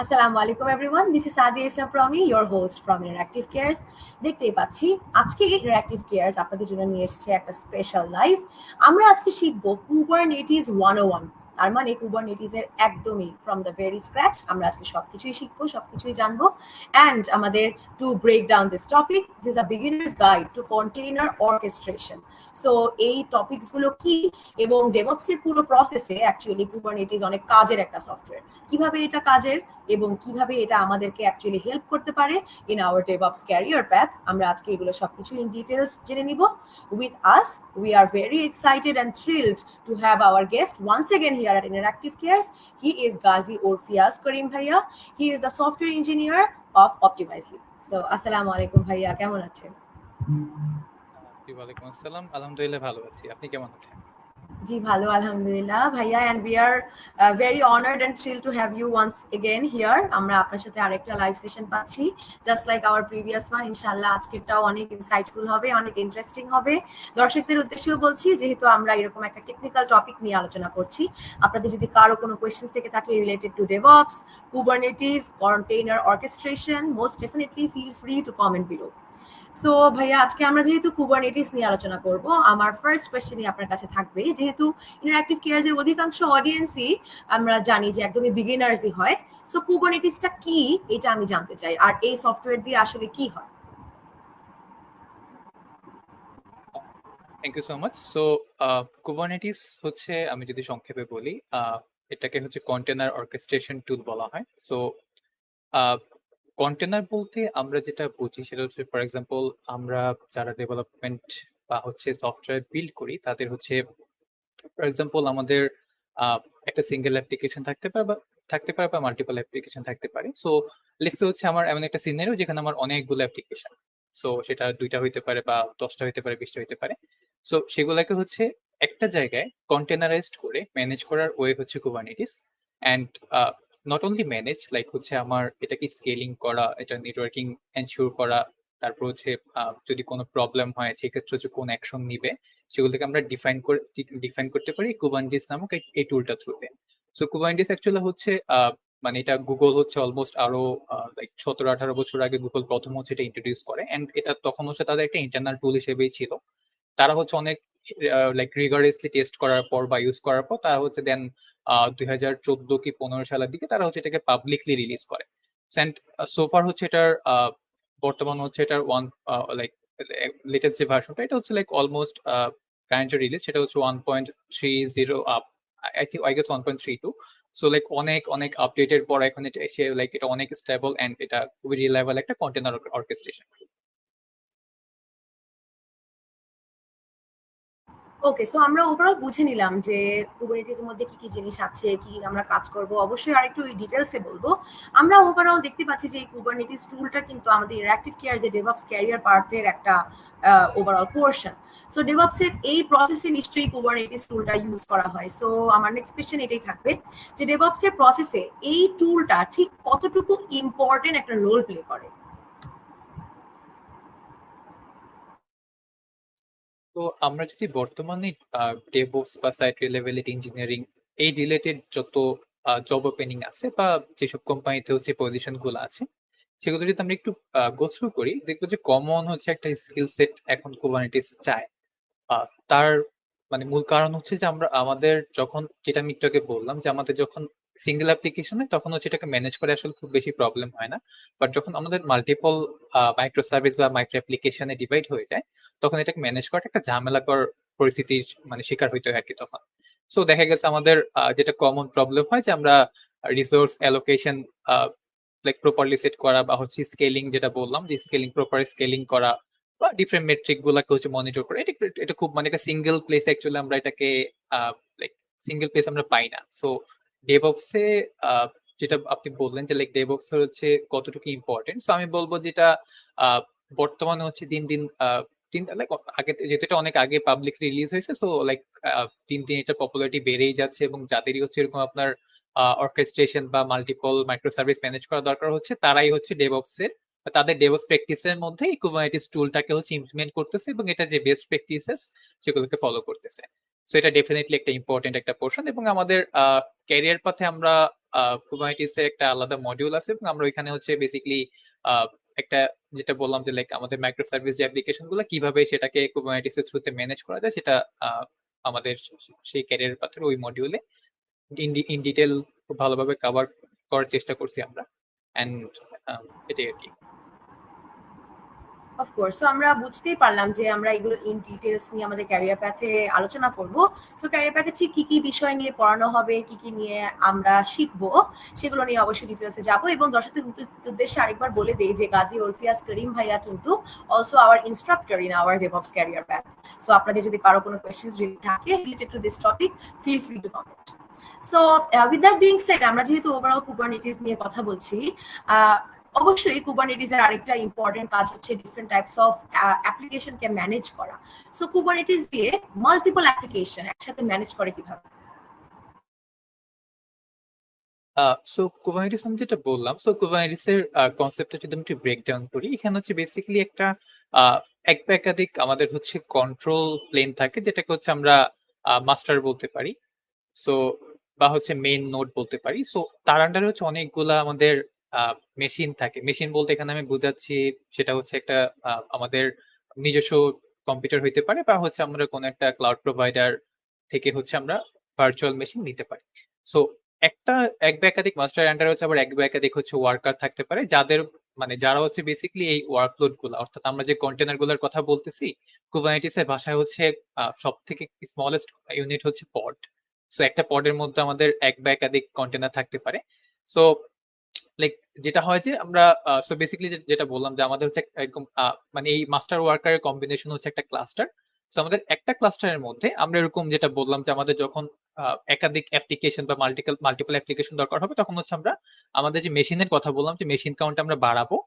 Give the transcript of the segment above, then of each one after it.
আসসালামু আলাইকুম everyone, this is Sadia Islam Promi, your host from interactive cares. দেখতেই পাচ্ছি আজকে ইন্টারঅ্যাক্টিভ কেয়ারস আপনাদের জন্য নিয়ে এসেছে একটা স্পেশাল লাইভ। আমরা আজকে শিখবো কুবারনেটিস 101। তার মানে কুবারনেটিস এর একদমই ফ্রম দ্য ভেরি স্ক্র্যাচ আমরা আজকে সবকিছুই শিখবো, সবকিছুই জানবো। অ্যান্ড আমাদের to break down this topic, this is a beginners guide to container orchestration. So এই টপিকস গুলো কি এবং ডেভঅপস এর পুরো প্রসেসে অ্যাকচুয়ালি কুবারনেটিস অনেক কাজের একটা সফটওয়্যার। কিভাবে এটা কাজের এবং কিভাবে এটা আমাদেরকে অ্যাকচুয়ালি হেল্প করতে পারে in our DevOps career path, আমরা আজকে এগুলো সবকিছু ইন ডিটেলস জেনে নিব। With us we are very excited and thrilled to have our guest once again here at Interactive Cares. He is Ghazi Orfiaz Karim Bhaiya. He is the software engineer of Optimizely. So, Assalamu alaikum Bhaiya, কেমন আছেন? জি, ওয়ালাইকুম আসসালাম। আলহামদুলিল্লাহ ভালো আছি। আপনি কেমন আছেন? জি ভালো আলহামদুলিল্লাহ ভাইয়া, and we are very honored and thrilled to have you once again here. আমরা আপনার সাথে আরেকটা লাইভ সেশন পাচ্ছি, just like our previous one. ইনশাআল্লাহ আজকেরটাও অনেক ইনসাইটফুল হবে, অনেক ইন্টারেস্টিং হবে। দর্শকদের উদ্দেশ্যেও বলছি, যেহেতু আমরা এরকম একটা টেকনিক্যাল টপিক নিয়ে আলোচনা করছি, আপনাদের যদি কারো কোনো কোয়েশ্চেন্স থেকে থাকে related to DevOps, Kubernetes, container orchestration, most definitely feel free to comment below. So ভাইয়া, আজকে আমরা যেহেতু কুবারনেটিস নিয়ে আলোচনা করব, আমার ফার্স্ট কোয়েশ্চেনই আপনার কাছে থাকবে, যেহেতু ইন্টারঅ্যাক্টিভ কেয়ারস এর অধিকাংশ অডিয়েন্সই আমরা জানি যে একদমই বিগিনার্সই হয়। সো কুবারনেটিসটা কি এটা আমি জানতে চাই, আর এই সফটওয়্যার দিয়ে আসলে কি হয়? Thank you so much. So Kubernetes হচ্ছে, আমি যদি সংক্ষেপে বলি, এটাকে হচ্ছে কন্টেনার অর্কেস্ট্রেশন টুল বলা হয়। সো কন্টেনার বলতে আমরা যেটা বুঝি সেটা হচ্ছে, ফর এক্সাম্পল, আমরা যারা ডেভেলপমেন্ট বা হচ্ছে সফটওয়্যার বিল্ড করি তাদের হচ্ছে, ফর এক্সাম্পল, আমাদের একটা সিঙ্গেল অ্যাপ্লিকেশন থাকতে পারে বা মাল্টিপল অ্যাপ্লিকেশন থাকতে পারে। সো লেটস সে হচ্ছে আমার এমন একটা সিনারিও যেখানে আমার অনেকগুলো অ্যাপ্লিকেশন, সো সেটা 2টা হইতে পারে বা 10টা হইতে পারে, 20টা হইতে পারে। সো সেগুলোকে হচ্ছে একটা জায়গায় কন্টেনারাইজড করে ম্যানেজ করার ওয়ে হচ্ছে Kubernetes. And not only manage, like হচ্ছে আমার এটাকে স্কেলিং করা, এটা নেটওয়ার্কিং এনশিওর করা, তারপর হচ্ছে যদি কোনো প্রবলেম হয় সেক্ষেত্রে হচ্ছে কোন অ্যাকশন নিবে, সেগুলোকে আমরা ডিফাইন করতে পারি কুবারনেটিস নামক এই টুলটা থ্রুতে। সো কুবারনেটিস অ্যাকচুয়ালি হচ্ছে মানে এটা গুগল হচ্ছে অলমোস্ট আরো লাইক 17-18 বছর আগে গুগল প্রথম হচ্ছে এটা ইন্ট্রোডিউস করে। এন্ড এটা তখন হচ্ছে তাদের একটা ইন্টারনাল টুল হিসেবেই ছিল। তারা হচ্ছে অনেক লাইক রিগারেসলি টেস্ট করার পর বা ইউজ করার পর তারা হচ্ছে দেন 2014 কি 15 সালের দিকে তারা হচ্ছে এটাকে পাবলিকলি রিলিজ করে। এন্ড সোফার হচ্ছে এটার বর্তমান হচ্ছে এটার লাইক লেটেস্ট যে ভার্সনটা, এটা হচ্ছে লাইক অলমোস্ট কারেন্ট রিলিজ, সেটা হচ্ছে 1.30 up, I think I guess 1.32। So like অনেক অনেক আপডেটের পর এখন এটা এসে লাইক এটা অনেক স্টেবল এন্ড এটা খুবই রিলায়েবল একটা কন্টেনার অর্কেস্ট্রেশন। ওকে, সো আমরা ওভারঅল বুঝে নিলাম যে কুবারনেটিস এর মধ্যে কি কি জিনিস আছে, কি আমরা কাজ করব, অবশ্যই আরেকটু ডিটেলসে বলবো। আমরা ওভারঅল দেখতে পাচ্ছি যে এই কুবারনেটিস টুলটা কিন্তু আমাদের ইন্টারঅ্যাক্টিভ কেয়ার যে ডেভঅপস ক্যারিয়ার পার্টের একটা ওভারঅল পোর্শন। সো ডেভঅপস এর এই প্রসেসে নিশ্চয়ই কুবারনেটিস টুলটা ইউজ করা হয়। সো আমার নেক্সট কোয়েশ্চেন এটাই থাকবে যে ডেভঅপস এর প্রসেসে এই টুলটা ঠিক কতটুকু ইম্পর্টেন্ট একটা রোল প্লে করে? তো আমরা যদি বর্তমানে ডেভঅপস বা সাইট রিলায়েবিলিটি ইঞ্জিনিয়ারিং এই রিলেটেড যত জব ওপেনিং আছে বা যেসব কোম্পানিতে হচ্ছে পজিশন গুলো আছে, সেগুলো যদি আমরা একটু গো থ্রু করি, দেখবো যে কমন হচ্ছে একটা স্কিল সেট এখন কুবারনেটিস চায়। তার মানে মূল কারণ হচ্ছে যে আমরা আমাদের যখন, যেটা আমি একটু আগে বললাম, যে আমাদের যখন সিঙ্গেল অ্যাপ্লিকেশন হয় তখন হচ্ছে এটাকে ম্যানেজ করে আসলে খুব বেশি প্রবলেম হয় না। বাট যখন আমাদের মাল্টিপল মাইক্রো সার্ভিস বা মাইক্রো অ্যাপ্লিকেশনে ডিভাইড হয়ে যায়, তখন এটাকে ম্যানেজ করাটা একটা ঝামেলাকর পরিস্থিতির মানে শিকার হইতে হয় আর কি তখন। সো দেখা গেছে আমাদের যেটা কমন প্রবলেম হয় যে আমরা resource allocation like properly set করা বা হচ্ছে স্কেলিং, যেটা বললাম যে স্কেলিং, প্রপার স্কেলিং করা বা ডিফারেন্ট মেট্রিক গুলাকে হচ্ছে মনিটর করে, এটা খুব মানে একটা সিঙ্গেল প্লেস অ্যাকচুয়ালি আমরা এটাকে লাইক সিঙ্গেল প্লেস আমরা পাই না। সো ডেভঅপসে যেটা আপনি বললেন যে লাইক ডেভঅপস হচ্ছে কতটুকু ইম্পর্টেন্ট, সো আমি বলবো যেটা আহ, বর্তমানে হচ্ছে দিন দিন দিন লাইক আগে যেহেতু এটা অনেক আগে পাবলিক রিলিজ হয়েছে, সো লাইক দিন দিন এটা পপুলারিটি বেড়েই যাচ্ছে এবং যাদেরই হচ্ছে এরকম আপনার অর্কেস্ট্রেশন বা মাল্টিপল মাইক্রো সার্ভিস ম্যানেজ করা দরকার হচ্ছে, তারাই হচ্ছে ডেভঅপস এর তাদের ডেভঅপস প্র্যাকটিসের মধ্যে এই কুবারনেটিস টুলটাকে হচ্ছে ইমপ্লিমেন্ট করতেছে এবং এটা যে বেস্ট প্র্যাকটিসেস সেগুলোকে ফলো করতেছে। সো এটা ডেফিনেটলি একটা ইম্পর্টেন্ট একটা পোর্শন, এবং আমাদের ক্যারিয়ার পাথে আমরা কুবারনেটিস এর একটা আলাদা মডিউল আছে, এবং আমরা ওইখানে হচ্ছে বেসিক্যালি একটা, যেটা বললাম যে লাইক আমাদের মাইক্রো সার্ভিস যে অ্যাপ্লিকেশন গুলো কিভাবে সেটাকে কুবারনেটিস এর থ্রুতে ম্যানেজ করা যায়, সেটা আমাদের সেই ক্যারিয়ার পাথের ওই মডিউলে ইন ডিটেল খুব ভালোভাবে কভার করার চেষ্টা করছি আমরা। এন্ড এটাই আর কি। অফকোর্স, সো আমরা বুঝতেই পারলাম যে আমরা এগুলো ইন ডিটেলস নিয়ে আমাদের ক্যারিয়ার প্যাথে আলোচনা করব। সো ক্যারিয়ার প্যাথে ঠিক কি কি বিষয় নিয়ে পড়ানো হবে, কি কি নিয়ে আমরা শিখবো, সেগুলো নিয়ে অবশ্যই ডিটেলসে যাবো। এবং দর্শকদের উদ্দেশ্যে আরেকবার বলে দেই যে গাজী ওরফিয়াস করিম ভাইয়া কিন্তু also our instructor in our DevOps career path. So আপনাদের যদি কারো কোনো কোয়েশ্চেন্স থাকে related to this topic, feel free to comment. So with that being said, আমরা যেহেতু ওভারঅল কুবারনেটিস নিয়ে কথা বলছি, অবশ্যই কুবারনেটিস এর আরেকটা ইম্পর্টেন্ট কাজ হচ্ছে ডিফারেন্ট টাইপস অফ অ্যাপ্লিকেশনকে ম্যানেজ করা। সো কুবারনেটিস দিয়ে মাল্টিপল অ্যাপ্লিকেশন একসাথে ম্যানেজ করে কিভাবে? সো কুবারনেটিস আমি যেটা বললাম, সো কুবারনেটিস এর কনসেপ্টটা যদি আমি একটু ব্রেক ডাউন করি, এখানে হচ্ছে বেসিক্যালি একটা এক বা একাধিক আমাদের হচ্ছে কন্ট্রোল প্লেন থাকে, যেটাকে হচ্ছে আমরা মাস্টার বলতে পারি, সো বা হচ্ছে মেইন নোড বলতে পারি। সো তার আন্ডারে হচ্ছে অনেকগুলা আমাদের মেশিন থাকে। মেশিন বলতে এখানে আমি বুঝাচ্ছি সেটা হচ্ছে একটা আমাদের নিজস্ব কম্পিউটার হইতে পারে, বা হচ্ছে আমরা কোনো একটা ক্লাউড প্রোভাইডার থেকে হচ্ছে আমরা ভার্চুয়াল মেশিন নিতে পারি। সো একটা এক বা একাধিক মাস্টার আন্ডারে হচ্ছে আবার এক বা একাধিক হচ্ছে ওয়ার্কার থাকতে পারে, যাদের মানে যারা হচ্ছে বেসিক্যালি এই ওয়ার্কলোড গুলা, অর্থাৎ আমরা যে কন্টেনার গুলার কথা বলতেছি, কুবারনেটিস এর ভাষায় হচ্ছে সব থেকে স্মলেস্ট ইউনিট হচ্ছে পড। সো একটা পডের মধ্যে আমাদের এক বা একাধিক কন্টেনার থাকতে পারে। সো লাইক যেটা হয় যে আমরা সো বেসিক্যালি যেটা বললাম যে আমাদের হচ্ছে এরকম মানে এই মাস্টার ওয়ার্কারের কম্বিনেশন হচ্ছে একটা ক্লাস্টার। সো আমাদের একটা ক্লাস্টারের মধ্যে আমরা এরকম যেটা বললাম যে আমাদের যখন একাধিক অ্যাপ্লিকেশন বা মাল্টিপল অ্যাপ্লিকেশন দরকার হবে, তখন হচ্ছে আমরা আমাদের যে মেশিনের কথা বললাম যে মেশিন কাউন্ট আমরা বাড়াবো,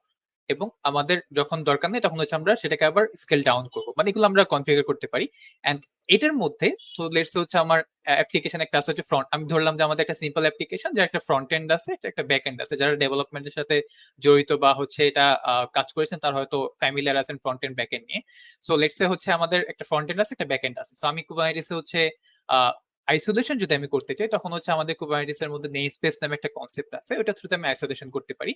এবং আমাদের যখন দরকার নেই তখন হচ্ছে আমরা সেটাকে আবার স্কেল ডাউন করবো, মানে এগুলো আমরা কনফিগার করতে পারি। এন্ড এটার মধ্যে তো লেটস হচ্ছে আমার অ্যাপ্লিকেশন একটা আছে হচ্ছে ফ্রন্ট, আমি ধরলাম যে আমাদের একটা সিম্পল অ্যাপ্লিকেশন যার একটা ফ্রন্ট এন্ড আছে, একটা ব্যাক এন্ড আছে, যারা ডেভেলপমেন্টের সাথে জড়িত বা হচ্ছে এটা কাজ করেছেন তার হয়তো ফ্যামিলিয়ার আছেন ফ্রন্ট এন্ড ব্যাক এন্ড নিয়ে। সো লেটস হচ্ছে আমাদের একটা ফ্রন্ট এন্ড আছে, একটা ব্যাক এন্ড আছে। সো আমি কুবারনেটিসে হচ্ছে আইসোলেশন যদি আমি করতে চাই, তখন হচ্ছে আমাদের কুবারনেটিস এর মধ্যে নেম স্পেস নামে একটা কনসেপ্ট আছে, ওটা থ্রুতে আমি আইসোলেশন করতে পারি।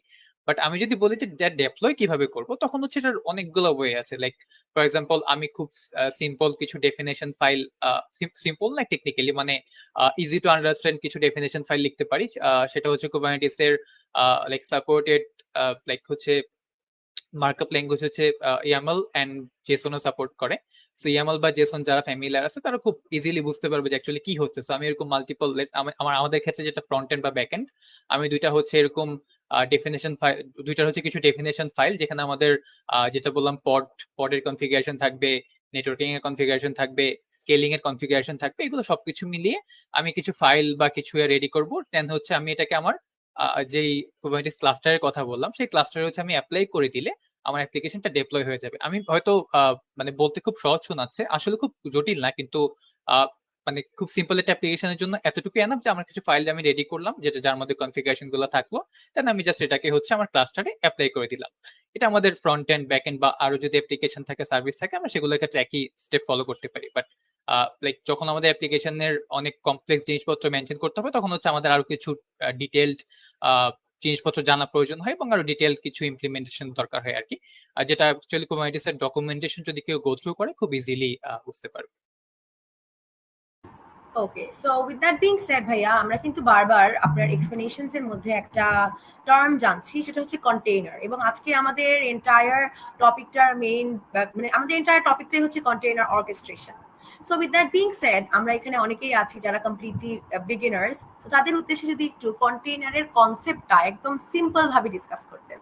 বাট আমি যদি বলি যে ডেপ্লয় কিভাবে করব, তখন হচ্ছে এটার অনেকগুলো ওয়ে আছে। লাইক ফর এক্সাম্পল আমি খুব সিম্পল কিছু ডেফিনেশন ফাইল, সিম্পল না টেকনিক্যালি, মানে ইজি টু আন্ডারস্ট্যান্ড কিছু ডেফিনেশন ফাইল লিখতে পারি। সেটা হচ্ছে কুবারনেটিস এর লাইক সাপোর্টেড, লাইক হচ্ছে মার্কআপ ল্যাঙ্গুয়েজ হচ্ছে ইয়ামএল এন্ড জেসন ও সাপোর্ট করে। সো ইয়ামএল বা জেসন যারা ফ্যামিলিয়ার আছে তারা খুব ইজিলি বুঝতে পারবে যে অ্যাকচুয়ালি কি হচ্ছে। সো আমি এরকম মাল্টিপল, আমাদের ক্ষেত্রে যেটা ফ্রন্ট এন্ড বা ব্যাক এন্ড, আমি দুইটা হচ্ছে এরকম ডেফিনেশন ফাইল, দুইটার হচ্ছে কিছু ডেফিনেশন ফাইল যেখানে আমাদের যেটা বললাম পডের কনফিগারেশন থাকবে, নেটওয়ার্কিং এর কনফিগারেশন থাকবে, স্কেলিং এর কনফিগারেশন থাকবে, এগুলো সবকিছু মিলিয়ে আমি কিছু ফাইল বা কিছু রেডি করব। দেন হচ্ছে আমি এটাকে আমার যেই কুবারনেটিস ক্লাস্টারের কথা বললাম সেই ক্লাস্টারে হচ্ছে আমি অ্যাপ্লাই করে দিলে আমার অ্যাপ্লিকেশনটা ডেপ্লয় হয়ে যাবে। আমি হয়তো মানে বলতে খুব সহজ শোনাচ্ছে, আসলে খুব জটিল না, কিন্তু মানে খুব সিম্পল একটা অ্যাপ্লিকেশনের জন্য এতটুকু এনাফ যে আমার কিছু ফাইল আমি রেডি করলাম, যেটা যার মধ্যে কনফিগারেশন গুলো থাকলো, দেন আমি জাস্ট এটাকে হচ্ছে আমার ক্লাস্টারে অ্যাপ্লাই করে দিলাম। এটা আমাদের ফ্রন্ট এন্ড ব্যাক এন্ড বা আরো যদি অ্যাপ্লিকেশন থাকে, সার্ভিস থাকে, আমরা সেগুলোর ক্ষেত্রে একই স্টেপ ফলো করতে পারি। বাট লাইক যখন আমাদের অ্যাপ্লিকেশনের অনেক কমপ্লেক্স জিনিসপত্র মেনটেন করতে হবে, তখন হচ্ছে আমাদের আরো কিছু ডিটেলড জিনিসপত্র জানা প্রয়োজন হয়, এবং আরো ডিটেল কিছু ইমপ্লিমেন্টেশন দরকার হয় আর কি, যেটা অ্যাকচুয়ালি কুবারনেটিস এর ডকুমেন্টেশন যদি কেউ গো থ্রু করে খুব ইজিলি বুঝতে পারবে। Okay, so with that being said ভাইয়া, আমরা কিন্তু বারবার আপনার এক্সপ্লেনেশনস এর মধ্যে একটা টার্ম জানছি, সেটা হচ্ছে কন্টেইনার। এবং আজকে আমাদের এন্টায়ার টপিকটার মেইন, মানে আমাদের এন্টায়ার টপিকটাই হচ্ছে container orchestration. So with that being said, আমরা এখানে অনেকেই আছি যারা কমপ্লিটলি বিগিনার্স, তো তাদের উদ্দেশ্যে যদি একটু কন্টেইনারের কনসেপ্টটা একদম সিম্পল ভাবে ডিসকাস করতেন।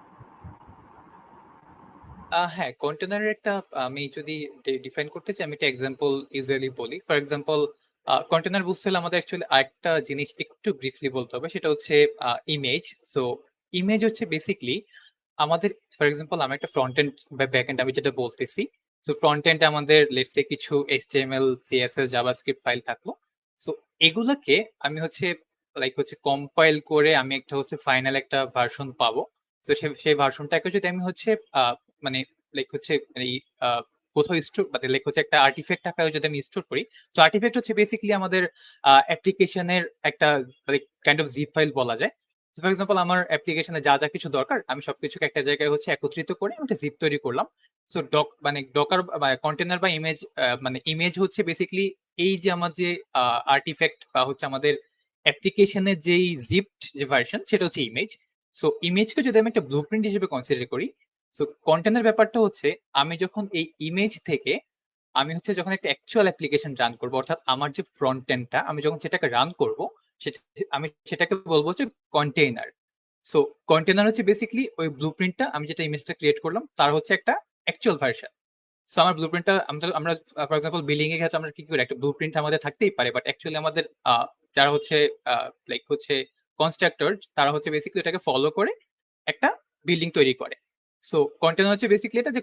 হ্যাঁ, কন্টেনারের একটা আমি যদি ডিফাইন করতে চাই, আমি একটা এক্সাম্পল ইউজুয়ালি বলি। ফর এক্সাম্পল কন্টেনার বুঝতে হলে আমাদের অ্যাকচুয়ালি আরেকটা জিনিস একটু ব্রিফলি বলতে হবে, সেটা হচ্ছে ইমেজ। সো ইমেজ হচ্ছে বেসিকলি আমাদের, ফর এক্সাম্পল আমি একটা ফ্রন্ট এন্ড বা ব্যাক এন্ড আমি যেটা বলতেছি, সো ফ্রন্ট এন্ড আমাদের লেটস সে কিছু এইচটিএমএল সিএসএস জাভাস্ক্রিপ্ট ফাইল থাকলো। সো এগুলাকে আমি হচ্ছে লাইক হচ্ছে কম্পাইল করে আমি একটা হচ্ছে ফাইনাল একটা ভার্সন পাবো। তো সেই ভার্সনটাকে যদি আমি হচ্ছে মানে লাইক হচ্ছে এই কোথাও স্টোর মানে লাইক হচ্ছে একটা আর্টিফ্যাক্ট আকারে যদি আমি স্টোর করি, সো আর্টিফ্যাক্ট হচ্ছে বেসিক্যালি আমাদের অ্যাপ্লিকেশনের একটা like kind of zip file বলা যায়। ফর এক্সাম্পল আমার অ্যাপ্লিকেশনে যা যা কিছু দরকার আমি সবকিছুকে একটা জায়গায় হচ্ছে একত্রিত করে আমি একটা জিপ তৈরি করলাম। সো মানে ডকার কন্টেনার বা ইমেজ, মানে ইমেজ হচ্ছে বেসিক্যালি এই যে আমার যে আর্টিফ্যাক্ট বা হচ্ছে আমাদের অ্যাপ্লিকেশনের যেই জিপড যে ভার্সন সেটা হচ্ছে ইমেজ। সো ইমেজকে যদি আমি একটা ব্লুপ্রিন্ট হিসেবে কনসিডার করি, সো কন্টেনার ব্যাপারটা হচ্ছে আমি যখন এই ইমেজ থেকে আমি হচ্ছে যখন একটা অ্যাকচুয়াল অ্যাপ্লিকেশন রান করবো, অর্থাৎ আমার যে ফ্রন্ট এন্ডটা আমি যখন সেটাকে রান করব, সেটা আমি সেটাকে বলবো হচ্ছে কন্টেইনার। সো কন্টেইনার হচ্ছে বেসিক্যালি ওই ব্লুপ্রিন্টটা আমি যেটা ইমেজটা ক্রিয়েট করলাম তার হচ্ছে একটা অ্যাকচুয়াল ভার্সন। সো আমার ব্লুপ্রিন্টটা আমরা ফর এক্সাম্পল বিলিং এর ক্ষেত্রে আমরা কি করি, একটা ব্লুপ্রিন্ট আমাদের থাকতেই পারে, বাট অ্যাকচুয়ালি আমাদের যারা হচ্ছে লাইক হচ্ছে কনস্ট্রাক্টর তারা হচ্ছে বেসিক্যালি এটাকে ফলো করে একটা বিল্ডিং তৈরি করে। সো কন্টেনার হচ্ছে বেসিক্যালি এটা যে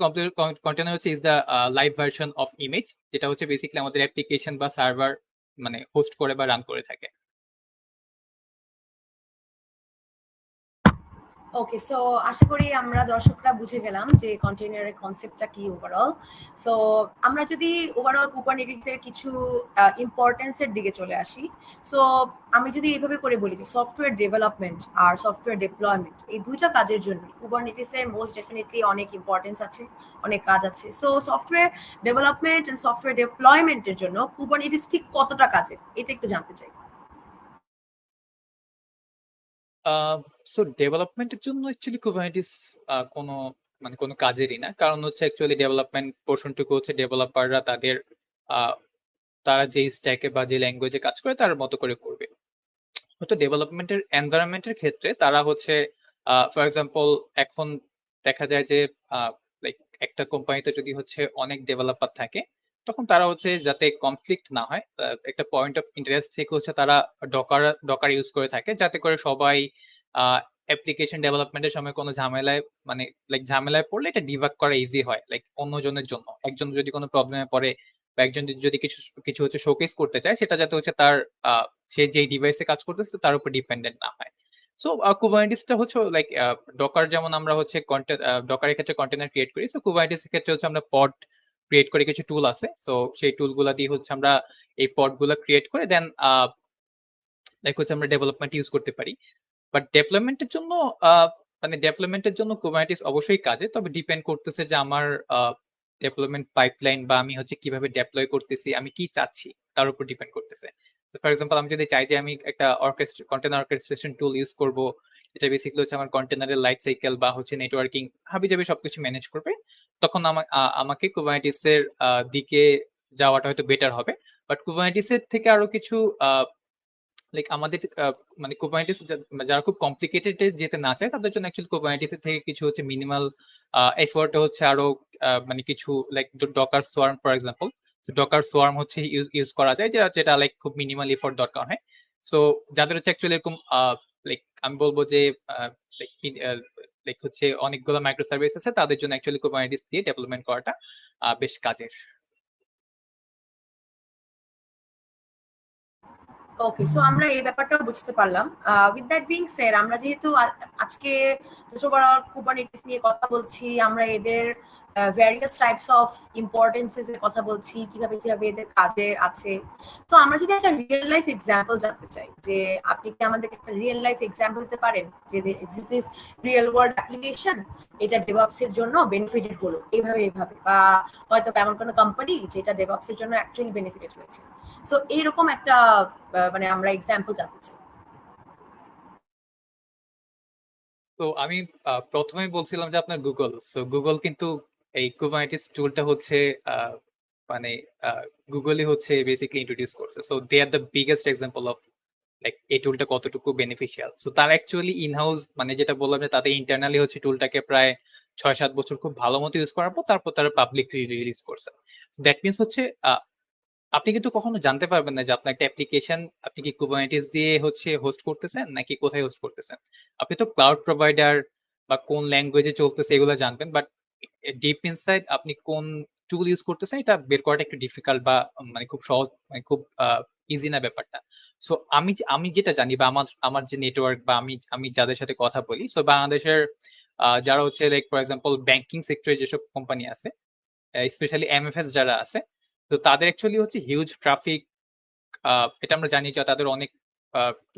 কন্টেনার হচ্ছে is the live version of image, যেটা হচ্ছে বেসিক্যালি আমাদের অ্যাপ্লিকেশন বা সার্ভার মানে হোস্ট করে বা রান করে থাকে। ওকে, সো আশা করি আমরা দর্শকরা বুঝে গেলাম যে কন্টেইনারের কনসেপ্টটা কি ওভারঅল। সো আমরা যদি ওভারঅল কুবারনেটিক্স এর কিছু ইম্পর্টেন্সের দিকে চলে আসি, সো আমি যদি এইভাবে করে বলি যে সফটওয়্যার ডেভেলপমেন্ট আর সফটওয়্যার ডিপ্লয়মেন্ট এই দুইটা কাজের জন্য কুবারনেটিক্স এর মোস্ট ডেফিনেটলি অনেক ইম্পর্টেন্স আছে, অনেক কাজ আছে। So software development and software ডিপ্লয়মেন্টের জন্য কুবারনেটিক্স ঠিক কতটা কাজে, এটা একটু জানতে চাই। সো ডেভেলপমেন্টের জন্য অ্যাকচুয়ালি কুবারনেটিস কোনো মানে কোনো কাজেরই না, কারণ হচ্ছে অ্যাকচুয়ালি ডেভেলপমেন্ট পোর্শনটুকু হচ্ছে ডেভেলপাররা তাদের আহ, তারা যে স্ট্যাকে বা যে ল্যাঙ্গুয়েজে কাজ করে তার মতো করে করবে। হয়তো ডেভেলপমেন্টের এনভায়রনমেন্টের ক্ষেত্রে তারা হচ্ছে ফর এক্সাম্পল এখন দেখা যায় যে লাইক একটা কোম্পানিতে যদি হচ্ছে অনেক ডেভেলপার থাকে তখন তারা হচ্ছে যাতে কনফ্লিক্ট না হয়, একটা পয়েন্ট অফ ইন্টারেস্ট থেকে হচ্ছে তারা ডকার ডকার ইউজ করে থাকে যাতে করে সবাই অ্যাপ্লিকেশন ডেভেলপমেন্টের সময় কোনো ঝামেলায় মানে লাইক ঝামেলায় পড়লে এটা ডিবাগ করা ইজি হয়, লাইক অন্যজনের জন্য একজন যদি কোনো প্রবলেমে পড়ে বা একজন যদি কিছু কিছু হচ্ছে শোকেস করতে চায় সেটা যাতে হচ্ছে তার সে যেই ডিভাইসে কাজ করতেছে তার উপর ডিপেন্ডেন্ট না হয়। সো কুবারনেটিসটা হচ্ছে লাইক ডকার, যেমন আমরা হচ্ছে ডকারের ক্ষেত্রে কন্টেনার ক্রিয়েট করি, সো কুবারনেটিস এর ক্ষেত্রে হচ্ছে আমরা পড ক্রিয়েট করে কিছু টুল আছে, সো সেই টুলগুলা দিয়ে হচ্ছে আমরা এই পড গুলা ক্রিয়েট করে দেন লাইক হচ্ছে আমরা ডেভেলপমেন্ট ইউজ করতে পারি। বাট ডেভেলপমেন্টের জন্য মানে ডেভেলপমেন্টের জন্য কুবারনেটিস অবশ্যই কাজে, তবে ডিপেন্ড করতেছে যে আমার ডেভেলপমেন্ট পাইপলাইন বা আমি হচ্ছে কিভাবে ডেপ্লয় করতেছি, আমি কি চাচ্ছি তার উপর ডিপেন্ড করতেছে। ফর এক্সাম্পল আমি যদি চাই যে আমি একটা কন্টেনার অর্কেস্ট্রেশন টুল ইউজ করব, এটা বেসিক্যালি হচ্ছে আমার কন্টেনারের লাইফ সাইকেল বা হচ্ছে নেটওয়ার্কিং হাবিজাবি সবকিছু ম্যানেজ করবে, তখন আমাকে কুবারনেটিস এর দিকে যাওয়াটা হয়তো বেটার হবে। বাট কুবারনেটিস এর থেকে আরো কিছু লাইক আমাদের মানে কুবারনেটিস যারা খুব কমপ্লিকেটেড যেতে না চায় তাদের জন্য অ্যাকচুয়ালি কুবারনেটিস থেকে কিছু হচ্ছে মিনিমাল এফোর্ট হচ্ছে আরো মানে কিছু like Docker swarm for example. Docker swarm হচ্ছে ইউজ করা যায় যেটা যেটা লাইক খুব মিনিমাল এফোর্ট দরকার হয়। সো যাদের হচ্ছে অ্যাকচুয়ালি এরকম লাইক আমি বলবো যে লাইক লাইক হচ্ছে অনেকগুলো মাইক্রো সার্ভিস আছে তাদের জন্য অ্যাকচুয়ালি কুবারনেটিস দিয়ে ডেভেলপমেন্ট করাটা বেশ কাজের। ওকে, সো আমরা এই ব্যাপারটা বুঝতে পারলাম। উইথ দ্যাট বিং সেড, আমরা যেহেতু আজকে ওভারঅল কুবারনেটিস নিয়ে কথা বলছি, আমরা এদের ভ্যারিয়াস টাইপস অফ ইম্পর্টেন্সেস এর কথা বলছি, কিভাবে কিভাবে এদের কাজে আছে। তো আমরা যদি একটা রিয়েল লাইফ এক্সাম্পল জানতে চাই, যে আপনি কি আমাদেরকে একটা রিয়েল লাইফ এক্সাম্পল দিতে পারেন যে exist this real world application, এটা ডেভঅপস এর জন্য বেনিফিটেড হলো এইভাবে এইভাবে, বা হয়তো এমন কোনো কোম্পানি যেটা ডেভঅপস এর জন্য অ্যাকচুয়ালি বেনিফিটেড হয়েছে। সো এইরকম একটা মানে আমরা এক্সাম্পল জানতে চাই। তো আমি প্রথমেই বলছিলাম যে আপনার গুগল, সো গুগল কিন্তু এই কুবারনেটিস টুলটা হচ্ছে আহ, মানে গুগলই হচ্ছে বেসিক্যালি ইন্ট্রোডিউস করছে, so they are the biggest example of like এই টুলটা কতটুকু বেনিফিশিয়াল। সো তারা অ্যাকচুয়ালি ইনহাউস মানে যেটা বললাম যে তাদের ইন্টারনালি হচ্ছে টুলটাকে প্রায় 6-7 বছর খুব ভালো মতো ইউজ করার পর তারপর তারা পাবলিকলি রিলিজ করছে। দ্যাট মিনস হচ্ছে আপনি কিন্তু কখনো জানতে পারবেন না যে আপনার একটা অ্যাপ্লিকেশন আপনি কি কুবারনেটিস দিয়ে হচ্ছে হোস্ট করতেছেন নাকি কোথায় হোস্ট করতেছেন। আপনি তো ক্লাউড প্রোভাইডার বা কোন ল্যাঙ্গুয়েজে চলতেছে এগুলো জানবেন, বাট ডিপ ইনসাইড আপনি কোন টুল ইউজ করতেছেন এটা বের করাটা একটু ডিফিকাল্ট বা মানে খুব সহজ মানে খুব ইজি না ব্যাপারটা। সো আমি যেটা জানি বা আমার আমার যে নেটওয়ার্ক বা আমি আমি যাদের সাথে কথা বলি, সো বাংলাদেশের যারা হচ্ছে লাইক ফর এক্সাম্পল ব্যাংকিং সেক্টরে যেসব কোম্পানি আছে স্পেশালি এমএফএস যারা আছে, তো তাদের অ্যাকচুয়ালি হচ্ছে হিউজ ট্রাফিক, এটা আমরা জানি যে তাদের অনেক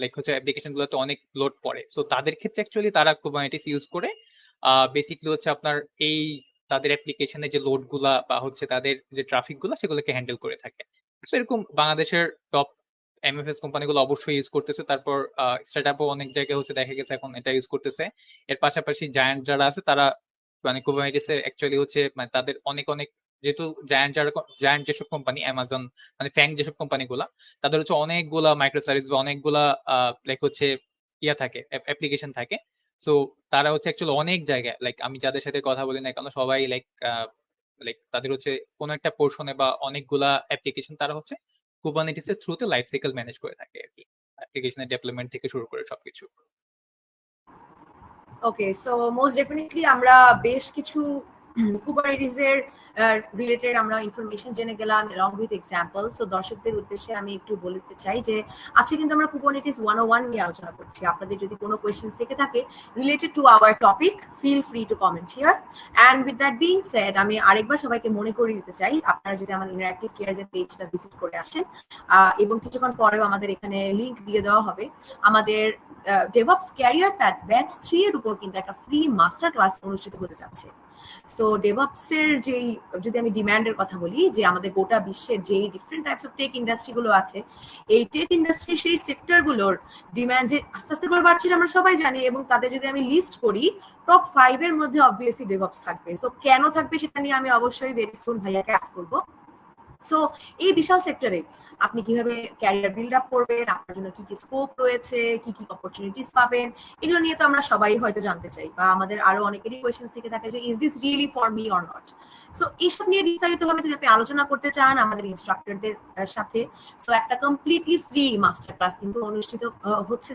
লাইক হচ্ছে অ্যাপ্লিকেশন গুলোতে অনেক লোড পড়ে। সো তাদের ক্ষেত্রে অ্যাকচুয়ালি তারা কুবারনেটিস ইউজ করে বেসিকলি হচ্ছে আপনার এই তাদের অ্যাপ্লিকেশনে যে লোড গুলা বা হচ্ছে তাদের যে ট্রাফিক গুলা সেগুলোকে হ্যান্ডেল করে থাকে। সো এরকম বাংলাদেশের টপ এমএফএস কোম্পানিগুলো অবশ্যই ইউজ করতেছে। তারপর স্টার্টআপও অনেক জায়গায় হচ্ছে দেখা গেছে এখন এটা ইউজ করতেছে। এর পাশাপাশি জায়ান্ট যারা আছে তারা মানে কুবারনেটিসে অ্যাকচুয়ালি হচ্ছে মানে তাদের অনেক অনেক, যেহেতু জায়ান্ট যেসব কোম্পানি অ্যামাজন মানে ফ্যাং যেসব কোম্পানিগুলা, তাদের হচ্ছে অনেকগুলা মাইক্রো সার্ভিস বা অনেকগুলা লাইক হচ্ছে ইয়া থাকে, অ্যাপ্লিকেশন থাকে। সো তারা হচ্ছে অ্যাকচুয়ালি অনেক জায়গায়, লাইক আমি যাদের সাথে কথা বলি না কেন সবাই লাইক লাইক তাদের হচ্ছে কোনো একটা পোর্শনে বা অনেকগুলা অ্যাপ্লিকেশন তারা হচ্ছে কুবারনেটিস এর থ্রুতে লাইফ সাইকেল ম্যানেজ করে থাকে আর কি, অ্যাপ্লিকেশনের ডেভেলপমেন্ট থেকে শুরু করে সবকিছু। ওকে, সো মোস্ট ডেফিনেটলি আমরা বেশ কিছু কুবারনেটিস এর রিলেটেড আমরা ইনফরমেশন জেনে গেলাম along with এক্সাম্পল। সো দর্শকদের উদ্দেশ্যে আমি একটু বলতে চাই যে আজকে কিন্তু আমরা কুবারনেটিস 101 নিয়ে আলোচনা করছি। আপনাদের যদি কোনো কোয়েশ্চেন্স থেকে থাকে related to our topic, feel free to comment here. And with that being said, আমি আরেকবার সবাইকে মনে করিয়ে দিতে চাই আপনারা যদি আমাদের ইন্টারঅ্যাক্টিভ কেয়ারস এর পেজটা ভিজিট করে আসেন, এবং কিছুক্ষণ পরেও আমাদের এখানে লিংক দিয়ে দেওয়া হবে আমাদের ডেভঅপস ক্যারিয়ার প্যাথ ব্যাচ 3 এর উপর কিন্তু একটা ফ্রি মাস্টার ক্লাস অনুষ্ঠিত হতে যাচ্ছে। সো ডেভঅপস এর যেই, যদি আমি ডিমান্ডের কথা বলি, যে আমাদের গোটা বিশ্বের যেই different types of tech industry গুলো আছে, এই টেক ইন্ডাস্ট্রি সেই সেক্টর গুলোর ডিমান্ড যে আস্তে আস্তে করে বাড়ছে আমরা সবাই জানি, এবং তাদের যদি আমি লিস্ট করি টপ 5 এর মধ্যে অবভিয়াসলি ডেভঅপস থাকবে। সো কেন থাকবে সেটা নিয়ে আমি অবশ্যই ভেরি সুন ভাইয়াকে আস্ক করবো। সো এই বিশাল সেক্টরে আপনি কিভাবে ক্যারিয়ার বিল্ড আপ করবেন, আপনার জন্য কি কি স্কোপ রয়েছে, কি কি অপরচুনিটিস পাবেন, এগুলো নিয়ে তো আমরা সবাই হয়তো জানতে চাই, বা আমাদের আরো অনেকেরই কোয়েশ্চেন থেকে থাকে যে is this really for me or not. So এইসব নিয়ে বিস্তারিতভাবে যদি আপনি আলোচনা করতে চান আমাদের ইনস্ট্রাক্টরদের সাথে, সো একটা কমপ্লিটলি ফ্রি মাস্টার ক্লাস কিন্তু অনুষ্ঠিত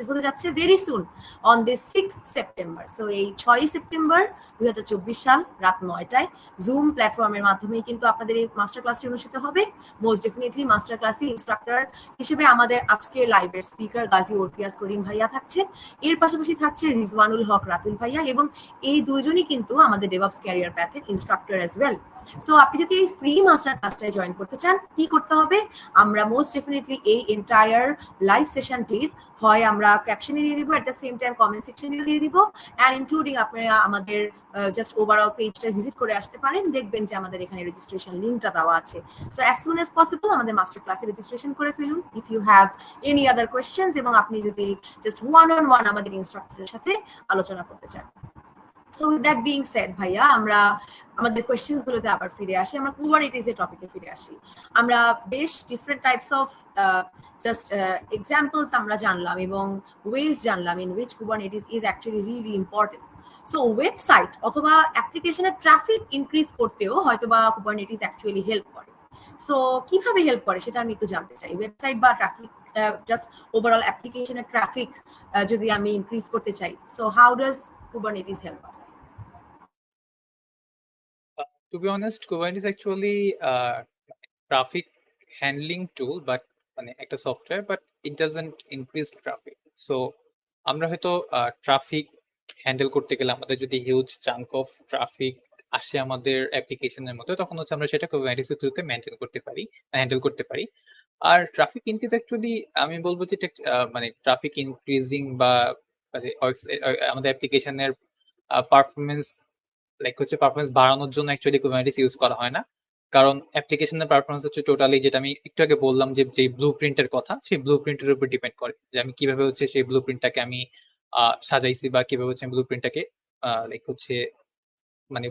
হতে যাচ্ছে very soon on this 6 September. So এই 6 সেপ্টেম্বর 2024 সাল রাত 9টায় জুম প্ল্যাটফর্মের মাধ্যমেই কিন্তু আপনাদের এই মাস্টার ক্লাসটি অনুষ্ঠিত হবে। মোস্ট ডেফিনেটলি মাস্টার ক্লাসে ইনস্ট্রাক্টর হিসেবে আমাদের আজকের লাইভের স্পিকার গাজী ওরফিয়াজ করিম ভাইয়া থাকছেন। এর পাশাপাশি থাকছে রিজওয়ানুল হক রাতুল ভাইয়া, এবং এই দুইজনই কিন্তু আমাদের ডেভঅপস ক্যারিয়ার প্যাথের ইনস্ট্রাক্টর অ্যাজ ওয়েল। সো আপনি যদি এই ফ্রি মাস্টার ক্লাসটায় জয়েন করতে চান, কি করতে হবে? আমরা মোস্ট ডেফিনেটলি এই এন্টায়ার লাইভ সেশনটির হয় আমরা ক্যাপশনে দিয়ে দিব, at the same time comment সেকশনে দিয়ে দিব, অ্যান্ড ইনক্লুডিং আপনারা আমাদের জাস্ট ওভারঅল পেজটা ভিজিট করে আসতে পারেন। দেখবেন যে আমাদের এখানে রেজিস্ট্রেশন লিঙ্কটা দেওয়া আছে। So as soon as possible আমাদের মাস্টার ক্লাসে রেজিস্ট্রেশন করে ফেলুন if you have any other questions, এবং আপনি যদি জাস্ট ওয়ান অন ওয়ান আমাদের ইনস্ট্রাক্টরের সাথে আলোচনা করতে চান। So with that being said ভাইয়া, আমরা আমাদের কোয়েশ্চেন্স গুলোতে আবার ফিরে আসি, আমরা কুবারনেটিস এর টপিকে ফিরে আসি। আমরা বেশ different types of just examples আমরা জানলাম এবং ওয়েজ জানলাম in which Kubernetes is actually really important. So website অথবা অ্যাপ্লিকেশনের ট্রাফিক ইনক্রিজ করতেও হয়তোবা কুবারনেটিস অ্যাকচুয়ালি হেল্প করে। সো কিভাবে হেল্প করে সেটা আমি একটু জানতে চাই। ওয়েবসাইট বা ট্রাফিক, জাস্ট ওভারঅল অ্যাপ্লিকেশনের ট্রাফিক যদি আমি ইনক্রিজ করতে চাই, so how does Kubernetes help us? To be honest, Kubernetes actually traffic handling tool, but মানে একটা software, but it doesn't increase traffic. So আমরা হয়তো ট্রাফিক হ্যান্ডেল করতে গেলে আমাদের যদি হিউজ চাঙ্ক অফ ট্রাফিক আসে আমাদের অ্যাপ্লিকেশনের মধ্যে, তখন হচ্ছে আমরা সেটা কুবারনেটিসের থ্রুতে মেনটেন করতে পারি, হ্যান্ডেল করতে পারি। আর ট্রাফিক ইনক্রিজ অ্যাকচুয়ালি আমি বলবো যে এটা মানে ট্রাফিক ইনক্রিজিং বা মানে আমাদের অ্যাপ্লিকেশনের পারফরমেন্স লাইক হচ্ছে পারফরমেন্স বাড়ানোর জন্য অ্যাকচুয়ালি কুবারনেটিস ইউজ করা হয় না। কারণ অ্যাপ্লিকেশনের পারফরমেন্স হচ্ছে টোটালি, যেটা আমি একটু আগে বললাম যে ব্লু প্রিন্টের কথা, সেই ব্লু প্রিন্টের উপর ডিপেন্ড করে যে আমি কিভাবে হচ্ছে সেই ব্লু প্রিন্টটাকে আমি সাজাইছি, বা কিভাবে হচ্ছে ব্লু প্রিন্টটাকে লাইক হচ্ছে মানে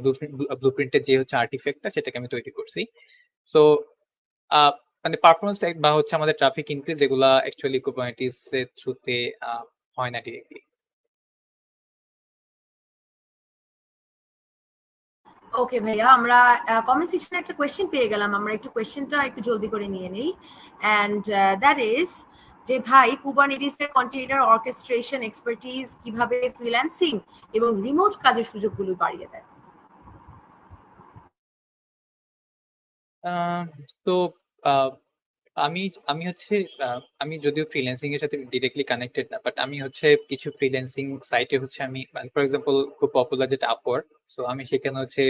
ব্লু প্রিন্টের যে হচ্ছে আর্টিফ্যাক্টটা সেটাকে আমি তৈরি করছি। সো মানে পারফরমেন্স বা হচ্ছে আমাদের ট্রাফিক ইনক্রিজ এগুলা অ্যাকচুয়ালি কুবারনেটিস এর থ্রুতে হয় না ডিরেক্টলি। ওকে ভাইয়া, আমরা কমেন্ট সেকশনে একটা কোয়েশ্চেন পেয়ে গেলাম, আমরা একটু কোয়েশ্চেনটা একটু জলদি করে নিয়ে নেই। অ্যান্ড দ্যাট ইজ যে ভাই, কুবারনেটিস এর কন্টেইনার অর্কেস্ট্রেশন এক্সপার্টিজ কিভাবে ফ্রিল্যান্সিং এবং রিমোট কাজের সুযোগগুলো বাড়িয়ে দেয়? তো আমি আমি হচ্ছে আমি যদিও ফ্রিল্যান্সিং এর সাথে ডিরেক্টলি কানেক্টেড না, বাট আমি হচ্ছে কিছু ফ্রিল্যান্সিং সাইটে হচ্ছে আমি, ফর এক্সাম্পল খুব পপুলার যেটা আপওয়ার্ক, সো আমি সেখানে হচ্ছে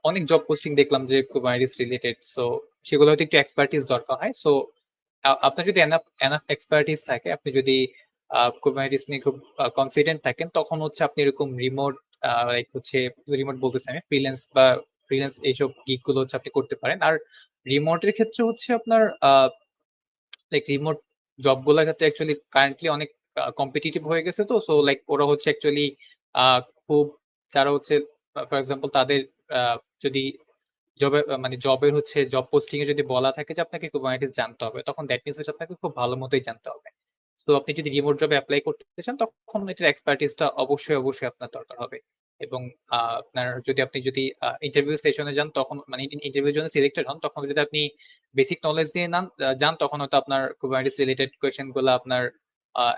অনেক জব পোস্টিং দেখলাম যে কুবারনেটিস রিলেটেড, সো সেগুলো হয়তো একটু এক্সপার্টিস দরকার হয়। সো আপনার যদি এনাফ এনাফ এক্সপার্টিস থাকে, আপনি যদি কুবারনেটিস নিয়ে খুব কনফিডেন্ট থাকেন, তখন হচ্ছে আপনি এরকম রিমোট, লাইক হচ্ছে রিমোট বলতেছি আমি, ফ্রিল্যান্স এইসব গিগ গুলো হচ্ছে আপনি করতে পারেন। আর রিমোটের ক্ষেত্রে হচ্ছে আপনার লাইক রিমোট জব গুলোর ক্ষেত্রে অ্যাকচুয়ালি কারেন্টলি অনেক কম্পিটিটিভ হয়ে গেছে। তো সো লাইক ওরা হচ্ছে অ্যাকচুয়ালি খুব, যারা হচ্ছে ফর এক্সাম্পল তাদের যদি মানে জবের হচ্ছে জব পোস্টিং এ যদি বলা থাকে যে আপনাকে কুবারনেটিস জানতে হবে, তখন দ্যাট মিনস হচ্ছে আপনাকে খুব ভালো মতোই জানতে হবে। তো আপনি যদি রিমোট জবে অ্যাপ্লাই করতে চান, তখন এটার এক্সপার্টিসটা অবশ্যই অবশ্যই আপনার দরকার হবে। এবং আপনার যদি ইন্টারভিউ সেশনে যান, তখন মানে ইন্টারভিউর জন্য সিলেক্টেড হন, তখন যদি আপনি বেসিক নলেজ নিয়ে যান, তখন হয়তো আপনার কুবারনেটিস রিলেটেড কোয়েশ্চেন গুলো আপনার